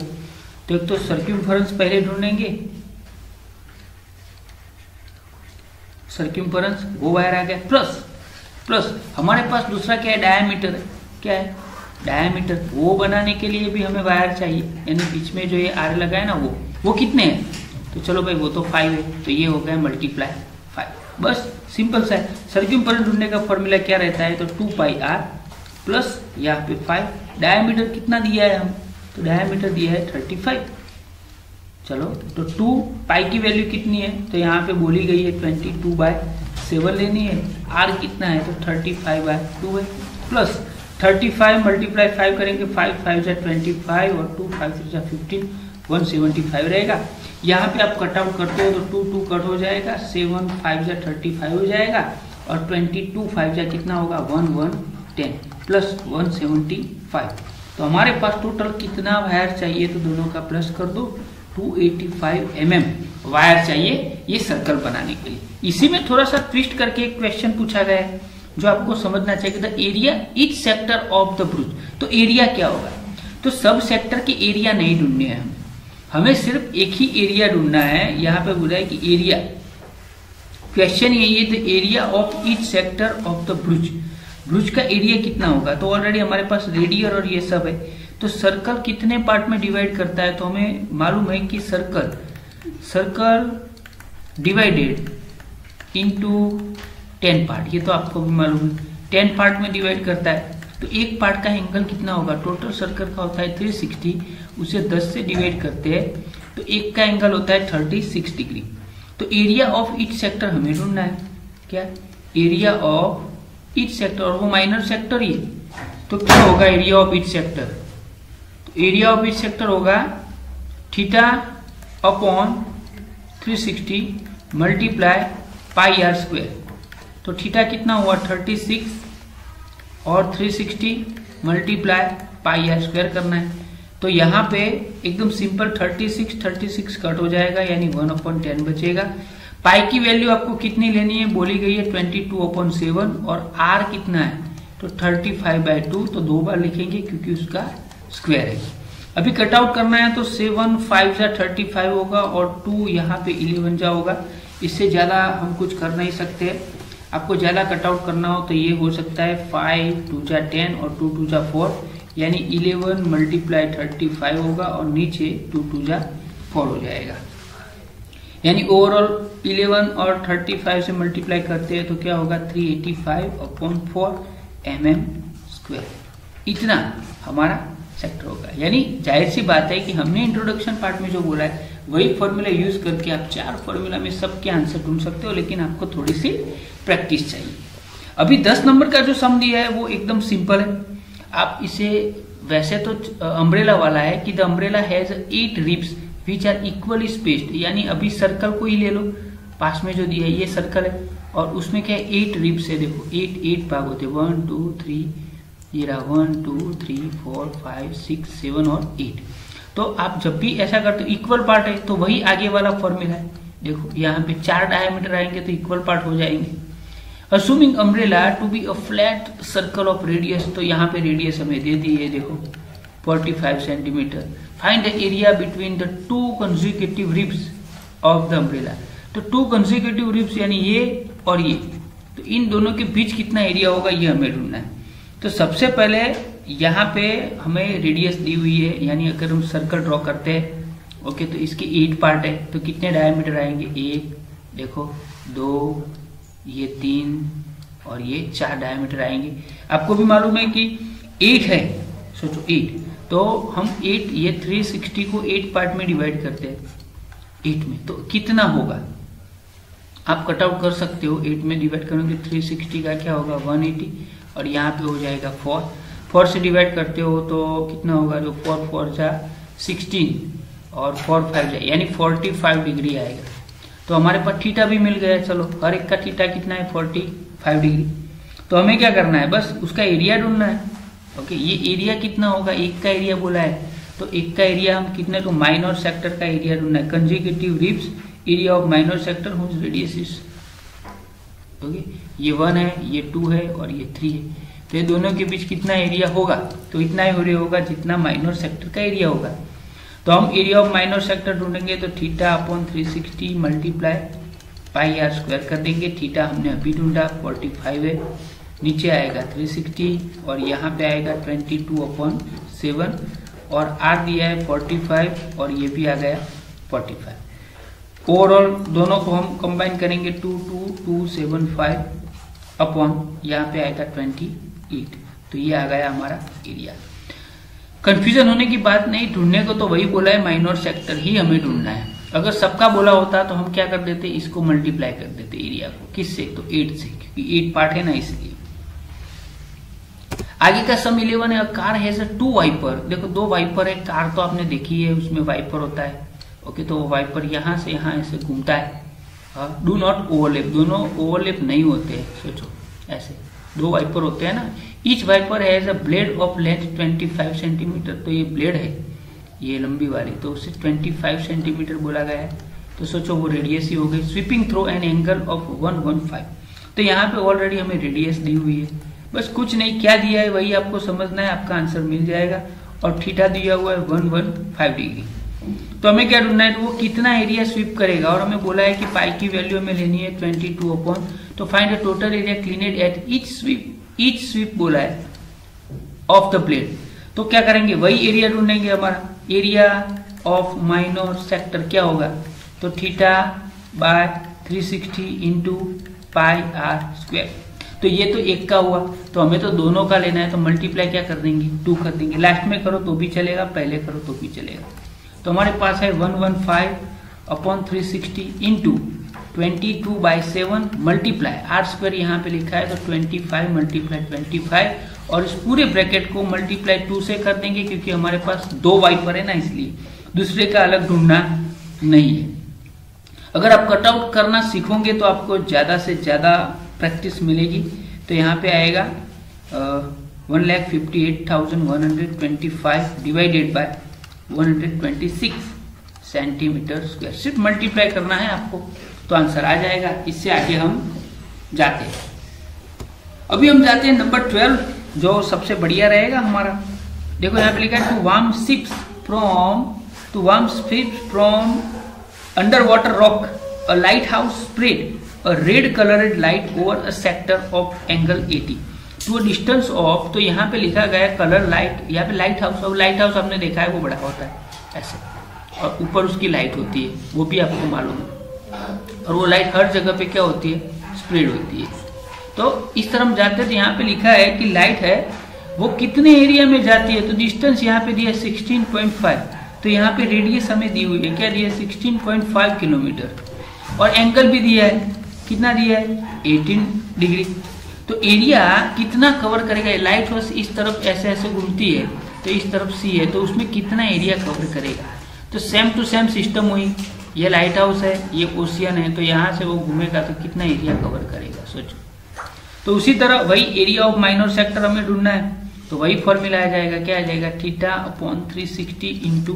तो एक तो सर्क्यूम्फरेंस पहले ढूंढेंगे, सर्क्यूम्फरेंस वो वायर आ गया, प्लस हमारे पास दूसरा क्या है, डायमीटर है, क्या है, डायमीटर, वो बनाने के लिए भी हमें वायर चाहिए, यानी बीच में जो ये आर लगा है ना, वो कितने हैं, तो चलो भाई वो तो 5 है, तो ये हो गया मल्टीप्लाई 5, बस सिंपल सा है। सर्क्यूम्फरेंस ढूंढने का फॉर्मूला क्या रहता है, तो 2πr प्लस यहाँ पे 5, डायमीटर कितना दिया है हम, तो डायमीटर दिया है 35, चलो तो 2 पाई की वैल्यू कितनी है, तो यहाँ पे बोली गई है 22/7 लेनी है, आर कितना है, तो 35/2 है, प्लस 35 मल्टीप्लाई 5 करेंगे, 5 5 जा 25 और 2 5 3 जा 15, 175 रहेगा। यहाँ पे आप कट आउट करते हो तो 2 कट हो जाएगा, 7 5 जा 35 हो जाएगा, और 22 5 जा कितना होगा, 110 प्लस 175। तो हमारे पास टोटल कितना वायर चाहिए, तो दोनों का प्लस कर दो, 285 mm वायर चाहिए ये सर्कल बनाने के लिए। इसी में थोड़ा सा ट्विस्ट करके एक क्वेश्चन पूछा गया है जो आपको समझना चाहिए, the area each sector of the brooch, तो एरिया क्या होगा, तो सब सेक्टर के एरिया नहीं ढूंढने हैं हमें सिर्फ एक ही एरिया ढूंढना है। यहाँ पे बोला है कि एरिया, क्वेश्चन यही है, the area of each sector of the brooch, brooch का एरिया कितना होगा, तो ऑलरेडी हमारे पास रेडियर और ये सब है, तो सर्कल कितने पार्ट में डिवाइड करता है, तो हमें मालूम है कि सर्कल डिवाइडेड इनटू 10 पार्ट, ये तो आपको भी मालूम है, 10 पार्ट में डिवाइड करता है, तो एक पार्ट का एंगल कितना होगा, टोटल सर्कल का होता है 360, उसे 10 से डिवाइड करते हैं तो एक का एंगल होता है 36 डिग्री। तो एरिया ऑफ ईच सेक्टर हमें ढूंढना है, क्या, एरिया ऑफ ईच सेक्टर, और वो माइनर सेक्टर ही है, तो क्या होगा एरिया ऑफ ईच सेक्टर, तो एरिया ऑफ ईच सेक्टर होगा theta upon 360 multiply pi R square, तो थीटा कितना हुआ 36 और 360 मल्टीप्लाई पाई आर स्क्वायर करना है, तो यहाँ पे एकदम सिंपल 36 कट हो जाएगा, यानी 1/10 बचेगा। पाई की वैल्यू आपको कितनी लेनी है, बोली गई है 22/7, और आर कितना है, तो 35/2, तो 2 बार लिखेंगे क्योंकि उसका स्क्वायर है। अभी कट आउट करना है तो 7 5 जा 35 होगा, और 2 यहाँ पे 11 जा होगा, इससे ज्यादा हम कुछ कर नहीं सकते। आपको ज्यादा कट आउट करना हो तो ये हो सकता है 5 2 जा 10 और 2 2 जा 4, यानी 11 मल्टीप्लाई 35 होगा, और नीचे 2 2 जा 4 हो जाएगा, यानी ओवरऑल 11 और 35 से मल्टीप्लाई करते हैं तो क्या होगा 385/4 mm स्क्वायर, इतना हमारा सेक्टर होगा। यानी जाहिर सी बात है कि हमने इंट्रोडक्शन पार्ट में जो बोला है वही फॉर्मूला यूज करके आप 4 फॉर्मूला में सबके आंसर ढूंढ सकते हो, लेकिन आपको थोड़ी सी प्रैक्टिस चाहिए। अभी 10 नंबर का जो सम दिया है वो एकदम सिंपल है, आप इसे, वैसे तो अम्ब्रेला वाला है कि the umbrella has 8 ribs which are equally spaced, यानी अभी सर्कल को ही ले लो, पास में जो दिया है ये सर्कल है, और उसमें क्या है 8 रिब्स है, देखो 8 भाग होते हैं, 1 2 3, ये रहा 1 2 3 4 5 6 7 और 8। तो आप जब भी ऐसा करते हो इक्वल पार्ट है, तो वही आगे वाला फॉर्मूला है, देखो यहाँ पे 4 डायमीटर आएंगे तो इक्वल पार्ट हो जाएंगे। Assuming umbrella to be a flat circle of radius, तो यहाँ पे रेडियस हमें दे दी है, देखो 45 centimetre. Find the area between the 2 consecutive ribs of the umbrella, तो 2 consecutive ribs यानी ये और ये, तो इन दोनों के बीच कितना एरिया होगा ये हमें ढूंढना है। तो सबसे पहले यहाँ पे हमें रेडियस दी हुई है, यानी अगर हम सर्कल ड्रॉ करते हैं, ओके, तो इसके 8 पार्ट है, तो कितने डायमीटर आएंगे, 1 देखो 2 ये 3 और ये 4 डायमीटर आएंगे। आपको भी मालूम है कि 8 है, सोचो 8, तो हम 8 ये 360 को 8 पार्ट में डिवाइड करते हैं 8 में, तो कितना होगा आप कट आउट कर सकते हो। 8 में डिवाइड करोगे 360 का क्या होगा 180, और यहाँ पे हो जाएगा 4 4 से डिवाइड करते हो तो कितना होगा, जो 4 4 जा 16 और 4 5 जा यानी 45 डिग्री आएगा। तो हमारे पास थीटा भी मिल गया। चलो हर एक का थीटा कितना है, 45 डिग्री। तो हमें क्या करना है, बस उसका एरिया ढूंढना है। ओके, ये एरिया कितना होगा, एक का एरिया बोला है, तो एक का एरिया हम कितने, तो माइनर सेक्टर का एरिया ढूंढना है। Consecutive ribs area of minor sector whose radius is, okay, ये 1 है, ये 2 है और ये 3 है। तो ये दोनों के बीच कितना एरिया होगा, तो इतना ही एरिया होगा जितना माइनर सेक्टर का एरिया होगा। तो हम एरिया ऑफ माइनर सेक्टर ढूंढेंगे तो theta upon 360 multiply pi R square कर देंगे। थीटा हमने अभी ढूंढा 45 है, नीचे आएगा 360 और यहाँ पे आएगा 22/7 और आर दिया है 45 और ये भी आ गया 45। ओवरऑल दोनों को हम कंबाइन करेंगे 22275 अपॉन यहाँ पे आएगा 28। तो ये आ गया हमारा एरिया। कंफ्यूजन होने की बात नहीं, ढूंढने को तो वही बोला है, माइनर सेक्टर ही हमें ढूंढना है। अगर सबका बोला होता तो हम क्या कर देते, इसको मल्टीप्लाई कर देते एरिया को, किससे, तो 8 से, क्योंकि 8 पार्ट है ना इसलिए। आगे का सम 11 है, कार हैज 2 वाइपर। देखो 2 वाइपर है, कार तो आपने देखी है, उसमें वाइपर होता है। ओके, तो वो वाइपर यहाँ से यहाँ ऐसे घूमता है। डू नॉट ओवरलैप, दोनों ओवरलैप नहीं होते हैं। सोचो ऐसे 2 वाइपर होते हैं ना। Each wiper has a blade of length 25 centimetre. तो ये ब्लेड है, ये लंबी वाली, तो उसे 25 सेंटीमीटर बोला गया है। तो सोचो वो रेडियस ही हो गई। Sweeping through an angle of 115। तो यहाँ पे ऑलरेडी हमें रेडियस दी हुई है, बस कुछ नहीं, क्या दिया है वही आपको समझना है, आपका आंसर मिल जाएगा। और थीटा दिया हुआ है 115 डिग्री। तो हमें क्या ढूंढना है, तो वो कितना एरिया स्वीप करेगा। और हमें बोला है कि पाई की वैल्यू हमें लेनी है 22 तो find the total area cleaned at each sweep बोला है ऑफ द ब्लेड। तो क्या करेंगे, वही एरिया ढूंढेंगे। हमारा एरिया ऑफ माइनर सेक्टर क्या होगा, तो theta by 360 into pi R square. तो ये तो एक का हुआ, तो हमें तो दोनों का लेना है, तो मल्टीप्लाई क्या कर देंगे, 2 कर देंगे। लास्ट में करो तो भी चलेगा, पहले करो तो भी चलेगा। तो हमारे पास है 115 upon 360 into 22/7 multiply R square यहाँ पे लिखा है, तो 25 मल्टीप्लाई 25 और इस पूरे ब्रैकेट को मल्टीप्लाई 2 से कर देंगे, क्योंकि हमारे पास 2 वाइपर है ना, इसलिए दूसरे का अलग ढूंढना नहीं है। अगर आप कटआउट करना सीखोगे तो आपको ज्यादा से ज्यादा प्रैक्टिस मिलेगी। तो यहाँ पे आएगा 1,58,125 डिवाइडेड बाय 126 सेंटीमीटर स्क्वायर। सिर्फ मल्टीप्लाई करना है आपको, तो आंसर आ जाएगा। इससे आगे हम जाते हैं। अभी हम जाते हैं नंबर 12, जो सबसे बढ़िया रहेगा हमारा। देखो यहाँ पे लिखा है to warn ships from under water rock a lighthouse spread a red colored light over a sector of angle 80 to a distance of। तो यहाँ पे लिखा गया कलर लाइट, यहाँ पे लाइट हाउस। और लाइट हाउस आपने देखा है वो बड़ा होता है ऐसे, और ऊपर उसकी लाइट होती है, वो भी आपको मालूम है। और वो लाइट हर जगह पे क्या होती है, स्प्रेड होती है। तो इस तरह हम जाते हैं, तो यहाँ पे लिखा है कि लाइट है वो कितने एरिया में जाती है। तो डिस्टेंस यहाँ पे दिया 16.5, तो यहाँ पे रेडियस हमें दी हुई है, क्या दिया है 16.5 किलोमीटर। और एंगल भी दिया है, कितना दिया है 18 डिग्री। तो एरिया कितना कवर करेगा, लाइट हाउस इस तरफ ऐसे ऐसे घूमती है, तो इस तरफ सी है, तो उसमें कितना एरिया कवर करेगा। तो सेम टू सेम सिस्टम हुई, ये लाइट हाउस है, ये ओशियन है, तो यहाँ से वो घूमेगा तो कितना एरिया कवर करेगा, सोचो। तो उसी तरह वही एरिया ऑफ माइनर सेक्टर हमें ढूंढना है, तो वही फॉर्मूला आ जाएगा, क्या आ जाएगा, theta upon 360 into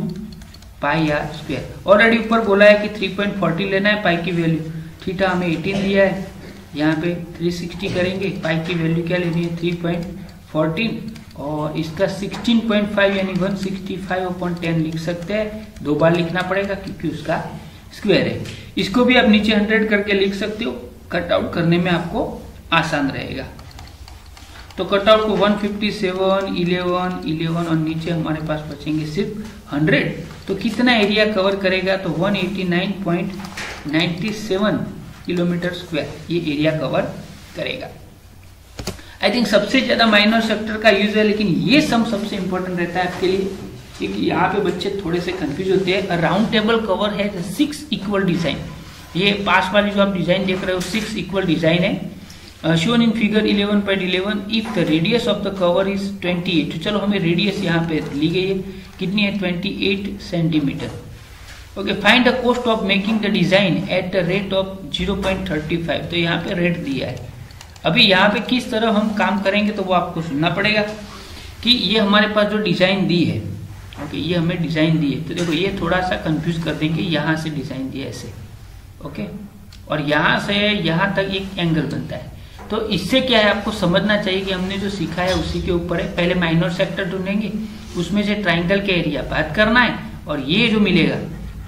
pi R square. Already ऊपर बोला है कि 3.40 लेना है पाई की वैल्यू। थीटा हमें 18 दिया है, यहाँ पे 360 करेंगे, पाई की वैल्यू क्या लेनी है 3.14 और इसका 16.5 यानी 165/10 लिख सकते हैं। 2 बार लिखना पड़ेगा क्योंकि उसका स्क्वायर है। इसको भी आप नीचे 100 करके लिख सकते हो, कट आउट करने में आपको आसान रहेगा। तो कट आउट को 157, 11 और नीचे हमारे पास बचेंगे सिर्फ 100। तो कितना एरिया कवर करेगा, तो 189.97 किलोमीटर स्क्वायर ये एरिया कवर करेगा। आई थिंक सबसे ज्यादा माइनर सेक्टर का यूज है, लेकिन ये सम सबसे इंपॉर्टेंट रहता है आपके लिए, क्योंकि यहाँ पे बच्चे थोड़े से कंफ्यूज होते हैं। राउंड टेबल कवर है 6 इक्वल डिजाइन। ये पास वाली जो आप डिजाइन देख रहे हो 6 इक्वल डिजाइन है। Shown in figure 11.11 if the radius of the cover is 28। तो चलो हमें रेडियस यहाँ पे ली गई है, कितनी है 28 centimetre. Okay, find the cost of making the design at the rate of 0.35। तो यहाँ पे रेट दिया है। अभी यहाँ पे किस तरह हम काम करेंगे तो वो आपको सुनना पड़ेगा कि ये हमारे पास जो डिजाइन दी है, ओके, ये हमें डिजाइन दी है। तो देखो ये थोड़ा सा कंफ्यूज कर देंगे, यहाँ से डिजाइन दिया ऐसे, ओके, और यहाँ से यहाँ तक एक एंगल बनता है। तो इससे क्या है, आपको समझना चाहिए कि हमने जो सीखा है उसी के ऊपर है। पहले माइनर सेक्टर ढूंढेंगे, उसमें से ट्राइंगल के एरिया बात करना है, और ये जो मिलेगा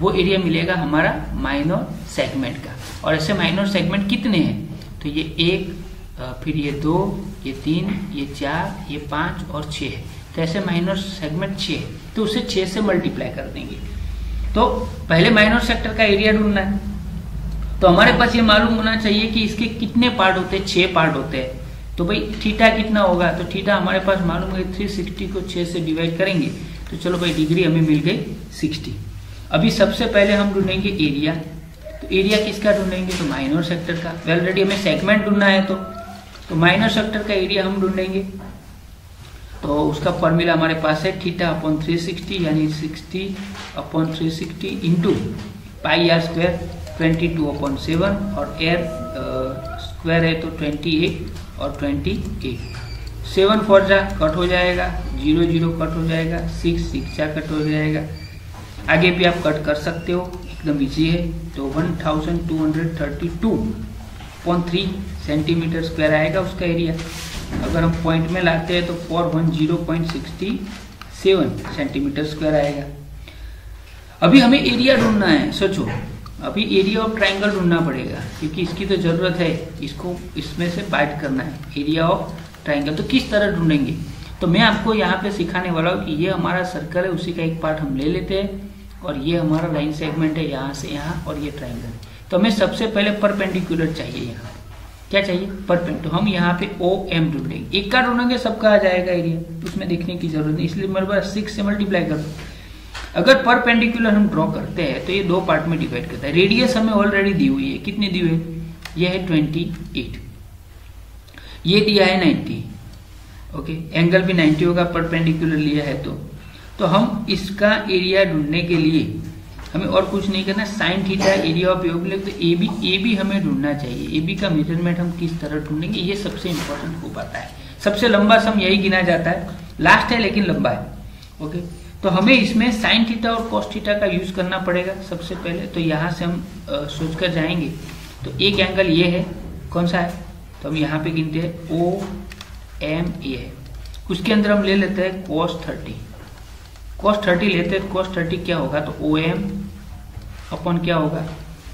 वो एरिया मिलेगा हमारा माइनर सेगमेंट का। और ऐसे माइनर सेगमेंट कितने हैं, तो ये 1, फिर ये 2, ये 3, ये 4, ये 5 और 6 है। तो ऐसे माइनर सेगमेंट 6 है, तो उसे 6 से मल्टीप्लाई कर देंगे। तो पहले माइनर सेक्टर का एरिया ढूंढना है, तो हमारे पास ये मालूम होना चाहिए कि इसके कितने पार्ट होते हैं, 6 पार्ट होते हैं। तो भाई थीटा कितना होगा, तो थीटा हमारे पास मालूम है 360 को 6 से डिवाइड करेंगे, तो चलो भाई डिग्री हमें मिल गई 60। अभी सबसे पहले हम ढूंढेंगे एरिया। तो एरिया किसका ढूंढेंगे, तो माइनर सेक्टर का। ऑलरेडी हमें सेगमेंट ढूंढना है, तो माइनर सेक्टर का एरिया हम ढूंढेंगे। तो उसका फॉर्मूला हमारे पास है थीटा अपॉन 360, यानी 60/360 इंटू पाई आर स्क्वायर 22/7, और एयर स्क्वायर है तो 28 और 28। 7 4 जा कट हो जाएगा, 0 0 कट हो जाएगा, 6 6 जा कट हो जाएगा। आगे भी आप कट कर सकते हो, एकदम इजी है। तो 1232.3 सेंटीमीटर स्क्वायर आएगा उसका एरिया। अगर हम पॉइंट में लाते हैं तो 410.67 सेंटीमीटर स्क्वायर आएगा। अभी हमें एरिया ढूंढना है, सोचो, अभी एरिया ऑफ ट्राइंगल ढूंढना पड़ेगा, क्योंकि इसकी तो जरूरत है, इसको इसमें से बाइट करना है एरिया ऑफ ट्राइंगल। तो किस तरह ढूंढेंगे, तो मैं आपको यहाँ पे सिखाने वाला हूँ कि ये हमारा सर्कल है, उसी का एक पार्ट हम ले लेते हैं, और ये हमारा लाइन सेगमेंट है यहाँ से यहाँ, और ये ट्राइंगल। तो हमें सबसे पहले परपेंडिकुलर चाहिए, यहाँ क्या चाहिए, परपेंडिकुलर। तो हम यहाँ पे OM ढूंढेंगे, एक का ढूंढेंगे सबका आ जाएगा एरिया, उसमें देखने की जरूरत नहीं, इसलिए मेरे पास 6 से मल्टीप्लाई कर दो। अगर परपेंडिकुलर हम ड्रॉ करते हैं तो ये 2 पार्ट में डिवाइड करता है। रेडियस हमें ऑलरेडी दी हुई है, कितनी दी हुई है, ये है 28, ये दिया है 90, ओके, एंगल भी 90 होगा, परपेंडिकुलर लिया है तो हम इसका एरिया ढूंढने के लिए हमें और कुछ नहीं करना, sine theta area of AB. तो ए बी हमें ढूंढना चाहिए। ए बी का मेजरमेंट हम किस तरह ढूंढेंगे, ये सबसे इंपॉर्टेंट हो पाता है। सबसे लंबा सम यही गिना जाता है, लास्ट है लेकिन लंबा है, ओके। तो हमें इसमें साइन थीटा और कॉस थीटा का यूज करना पड़ेगा सबसे पहले। तो यहाँ से हम सोच कर जाएंगे, तो एक एंगल ये है, कौन सा है, तो हम यहाँ पे गिनते हैं OMA है, उसके अंदर हम ले लेते हैं cos 30 लेते हैं। cos 30 क्या होगा, तो OM अपन क्या होगा,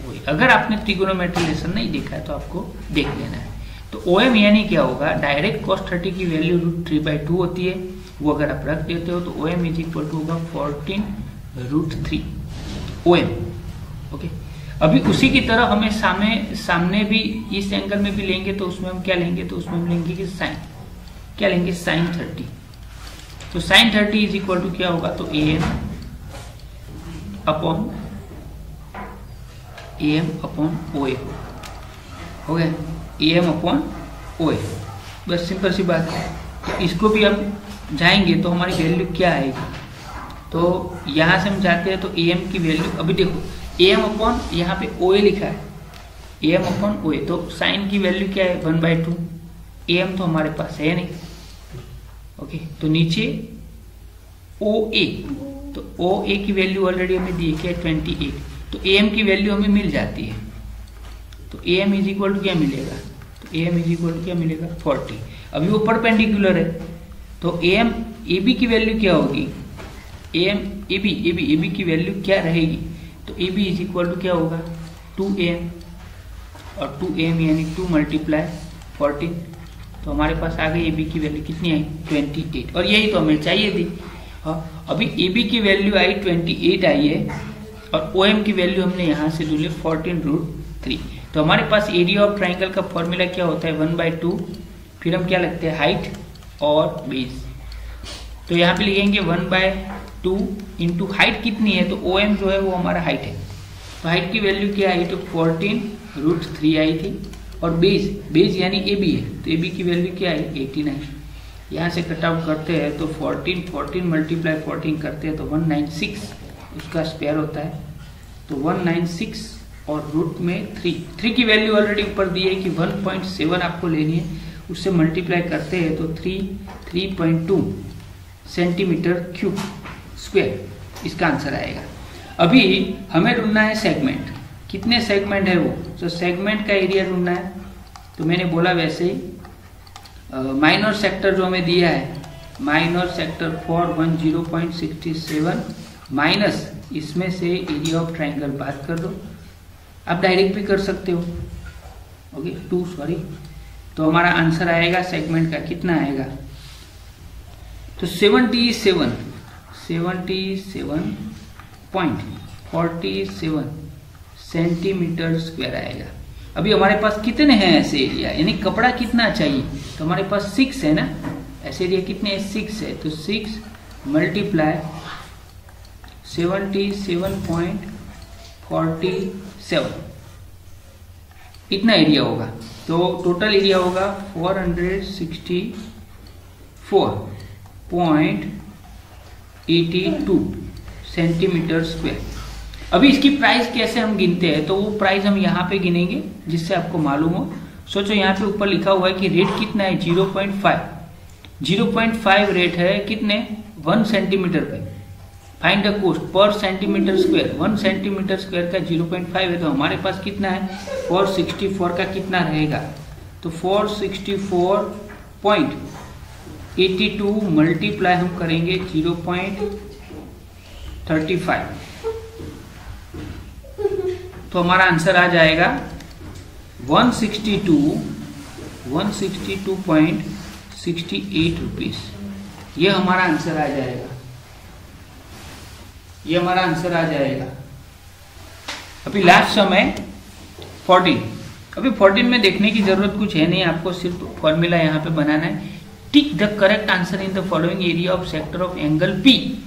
OA। अगर आपने ट्रिगोनोमेट्री लेसन नहीं देखा है तो आपको देख लेना है। तो OM यानी क्या होगा, डायरेक्ट cos 30 की वैल्यू √3/2 होती है, वो अगर आप रख देते हो तो OM इज इक्वल टू होगा 14√3 OM, ओके। अभी उसी की तरह हमें सामने भी इस एंगल में भी लेंगे, तो उसमें हम क्या लेंगे, तो उसमें हम लेंगे कि साइन, क्या लेंगे, साइन 30। तो साइन 30 इज इक्वल टू क्या होगा, तो AM अपॉन OA हो गया, AM अपॉन OA, बस सिंपल सी बात है। तो इसको भी हम जाएंगे तो हमारी वैल्यू क्या आएगी, तो यहां से हम जाते हैं तो AM की वैल्यू, अभी देखो AM अपॉन यहाँ पे OA लिखा है, AM अपॉन OA, तो साइन की वैल्यू क्या है 1/2, AM तो हमारे पास है नहीं, ओके। तो नीचे OA, तो OA की वैल्यू ऑलरेडी हमें दी है क्या, 28। तो AM की वैल्यू हमें मिल जाती है, तो AM इज इक्वल टू क्या मिलेगा, तो AM इज इक्वल टू क्या मिलेगा 40। अभी वो परपेंडिकुलर है, तो AM AB की वैल्यू क्या होगी, AM AB की वैल्यू क्या रहेगी, तो AB इज इक्वल टू क्या होगा 2AM, और 2AM यानी 2 × 14। तो हमारे पास आ गई AB की वैल्यू कितनी आई 28, और यही तो हमें चाहिए थी। अभी AB की वैल्यू आई 28 आई है, और OM की वैल्यू हमने यहाँ से ढूंढी 14√3। तो हमारे पास एरिया ऑफ ट्राइंगल का फॉर्मूला क्या होता है 1/2, फिर हम क्या लगते हैं हाइट और बेस। तो यहाँ पे लिखेंगे 1/2 इंटू हाइट कितनी है, तो OM जो है वो हमारा हाइट है, तो हाइट की वैल्यू क्या आई, तो 14√3 आई थी, और बेस यानी ए बी है, तो ए बी की वैल्यू क्या है 89। यहाँ से कट आउट करते हैं तो 14 मल्टीप्लाई 14 करते हैं तो 196 उसका स्क्वायर होता है, तो 196 और रूट में 3 की वैल्यू ऑलरेडी ऊपर दी है कि 1.7 आपको लेनी है, उससे मल्टीप्लाई करते हैं तो 3.2 सेंटीमीटर क्यूब स्क्वायर इसका आंसर आएगा। अभी हमें ढूंढना है सेगमेंट, कितने सेगमेंट है वो, तो सेगमेंट का एरिया ढूंढना है। तो मैंने बोला वैसे ही माइनर सेक्टर जो हमें दिया है, माइनर सेक्टर फॉर 10.67 माइनस इसमें से एरिया ऑफ ट्राइंगल बात कर दो, आप डायरेक्ट भी कर सकते हो, ओके 2 सॉरी। तो हमारा आंसर आएगा सेगमेंट का कितना आएगा, तो 77.47 सेंटीमीटर स्क्वायर आएगा। अभी हमारे पास कितने हैं ऐसे एरिया, यानी कपड़ा कितना चाहिए, तो हमारे पास 6 है ना, ऐसे एरिया कितने हैं 6 है, तो 6 मल्टीप्लाई 77.47 इतना एरिया होगा, तो टोटल एरिया होगा 464.82 सेंटीमीटर स्क्वायर। अभी इसकी प्राइस कैसे हम गिनते हैं, तो वो प्राइस हम यहाँ पे गिनेंगे जिससे आपको मालूम हो। सोचो यहाँ पे ऊपर लिखा हुआ है कि रेट कितना है 0.5 रेट है कितने 1 सेंटीमीटर पे। Find the cost per centimetre square, 1 centimetre square का 0.5 है, तो हमारे पास कितना है 464 का कितना रहेगा, तो 464.82 मल्टीप्लाई हम करेंगे 0.35, तो हमारा आंसर आ जाएगा 162.68 रुपीज। ये हमारा आंसर आ जाएगा, ये हमारा आंसर आ जाएगा। अभी लास्ट समय 14, अभी 14 में देखने की जरूरत कुछ है नहीं, आपको सिर्फ फॉर्मूला यहाँ पे बनाना है। Tick the correct answer in the following area of sector of angle P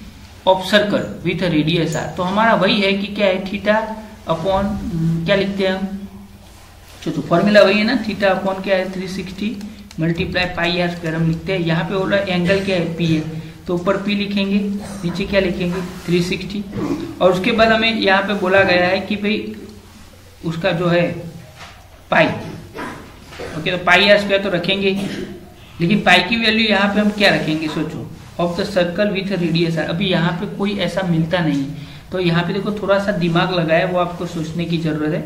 of circle with radius R. तो हमारा वही है कि क्या है थीटा अपॉन क्या लिखते हैं हम, तो फॉर्मूला वही है ना, थीटा अपॉन क्या है 360 मल्टीप्लाई पाई आर स्क्वायर हम लिखते हैं। यहाँ पे बोला एंगल क्या है पी है, तो ऊपर पी लिखेंगे, नीचे क्या लिखेंगे 360, और उसके बाद हमें यहाँ पे बोला गया है कि भाई उसका जो है पाई, ओके, तो पाई आर स्क्वायर तो रखेंगे, लेकिन पाई की वैल्यू यहाँ पे हम क्या रखेंगे, सोचो of the circle with radius R. अभी यहाँ पे कोई ऐसा मिलता नहीं, तो यहाँ पे देखो थोड़ा सा दिमाग लगाया, वो आपको सोचने की जरूरत है।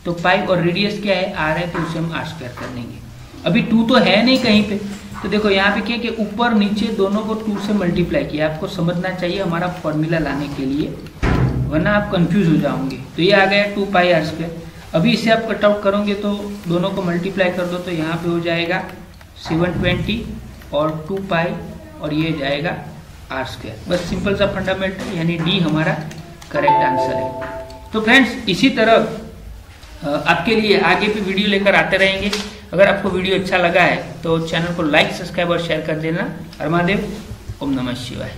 तो पाई और रेडियस क्या है आर है, तो उसे हम आर स्क्वायर कर देंगे। अभी 2 तो है नहीं कहीं पे, तो देखो यहाँ पे क्या कि ऊपर नीचे दोनों को 2 से मल्टीप्लाई किया, आपको समझना चाहिए हमारा फॉर्मूला लाने के लिए, वरना आप कंफ्यूज हो जाओगे। तो ये आ गया 2 पाई आर स्क्वायर। अभी इसे आप कट आउट करोगे तो दोनों को मल्टीप्लाई कर दो, तो यहाँ पे हो जाएगा 720 और 2 पाई और ये जाएगा आर स्क्वायर। बस सिंपल सा फंडामेंटल, यानी डी हमारा करेक्ट आंसर है। तो फ्रेंड्स इसी तरह आपके लिए आगे भी वीडियो लेकर आते रहेंगे। अगर आपको वीडियो अच्छा लगा है तो चैनल को लाइक, सब्सक्राइब और शेयर कर देना। हर महादेव, ओम नमः शिवाय।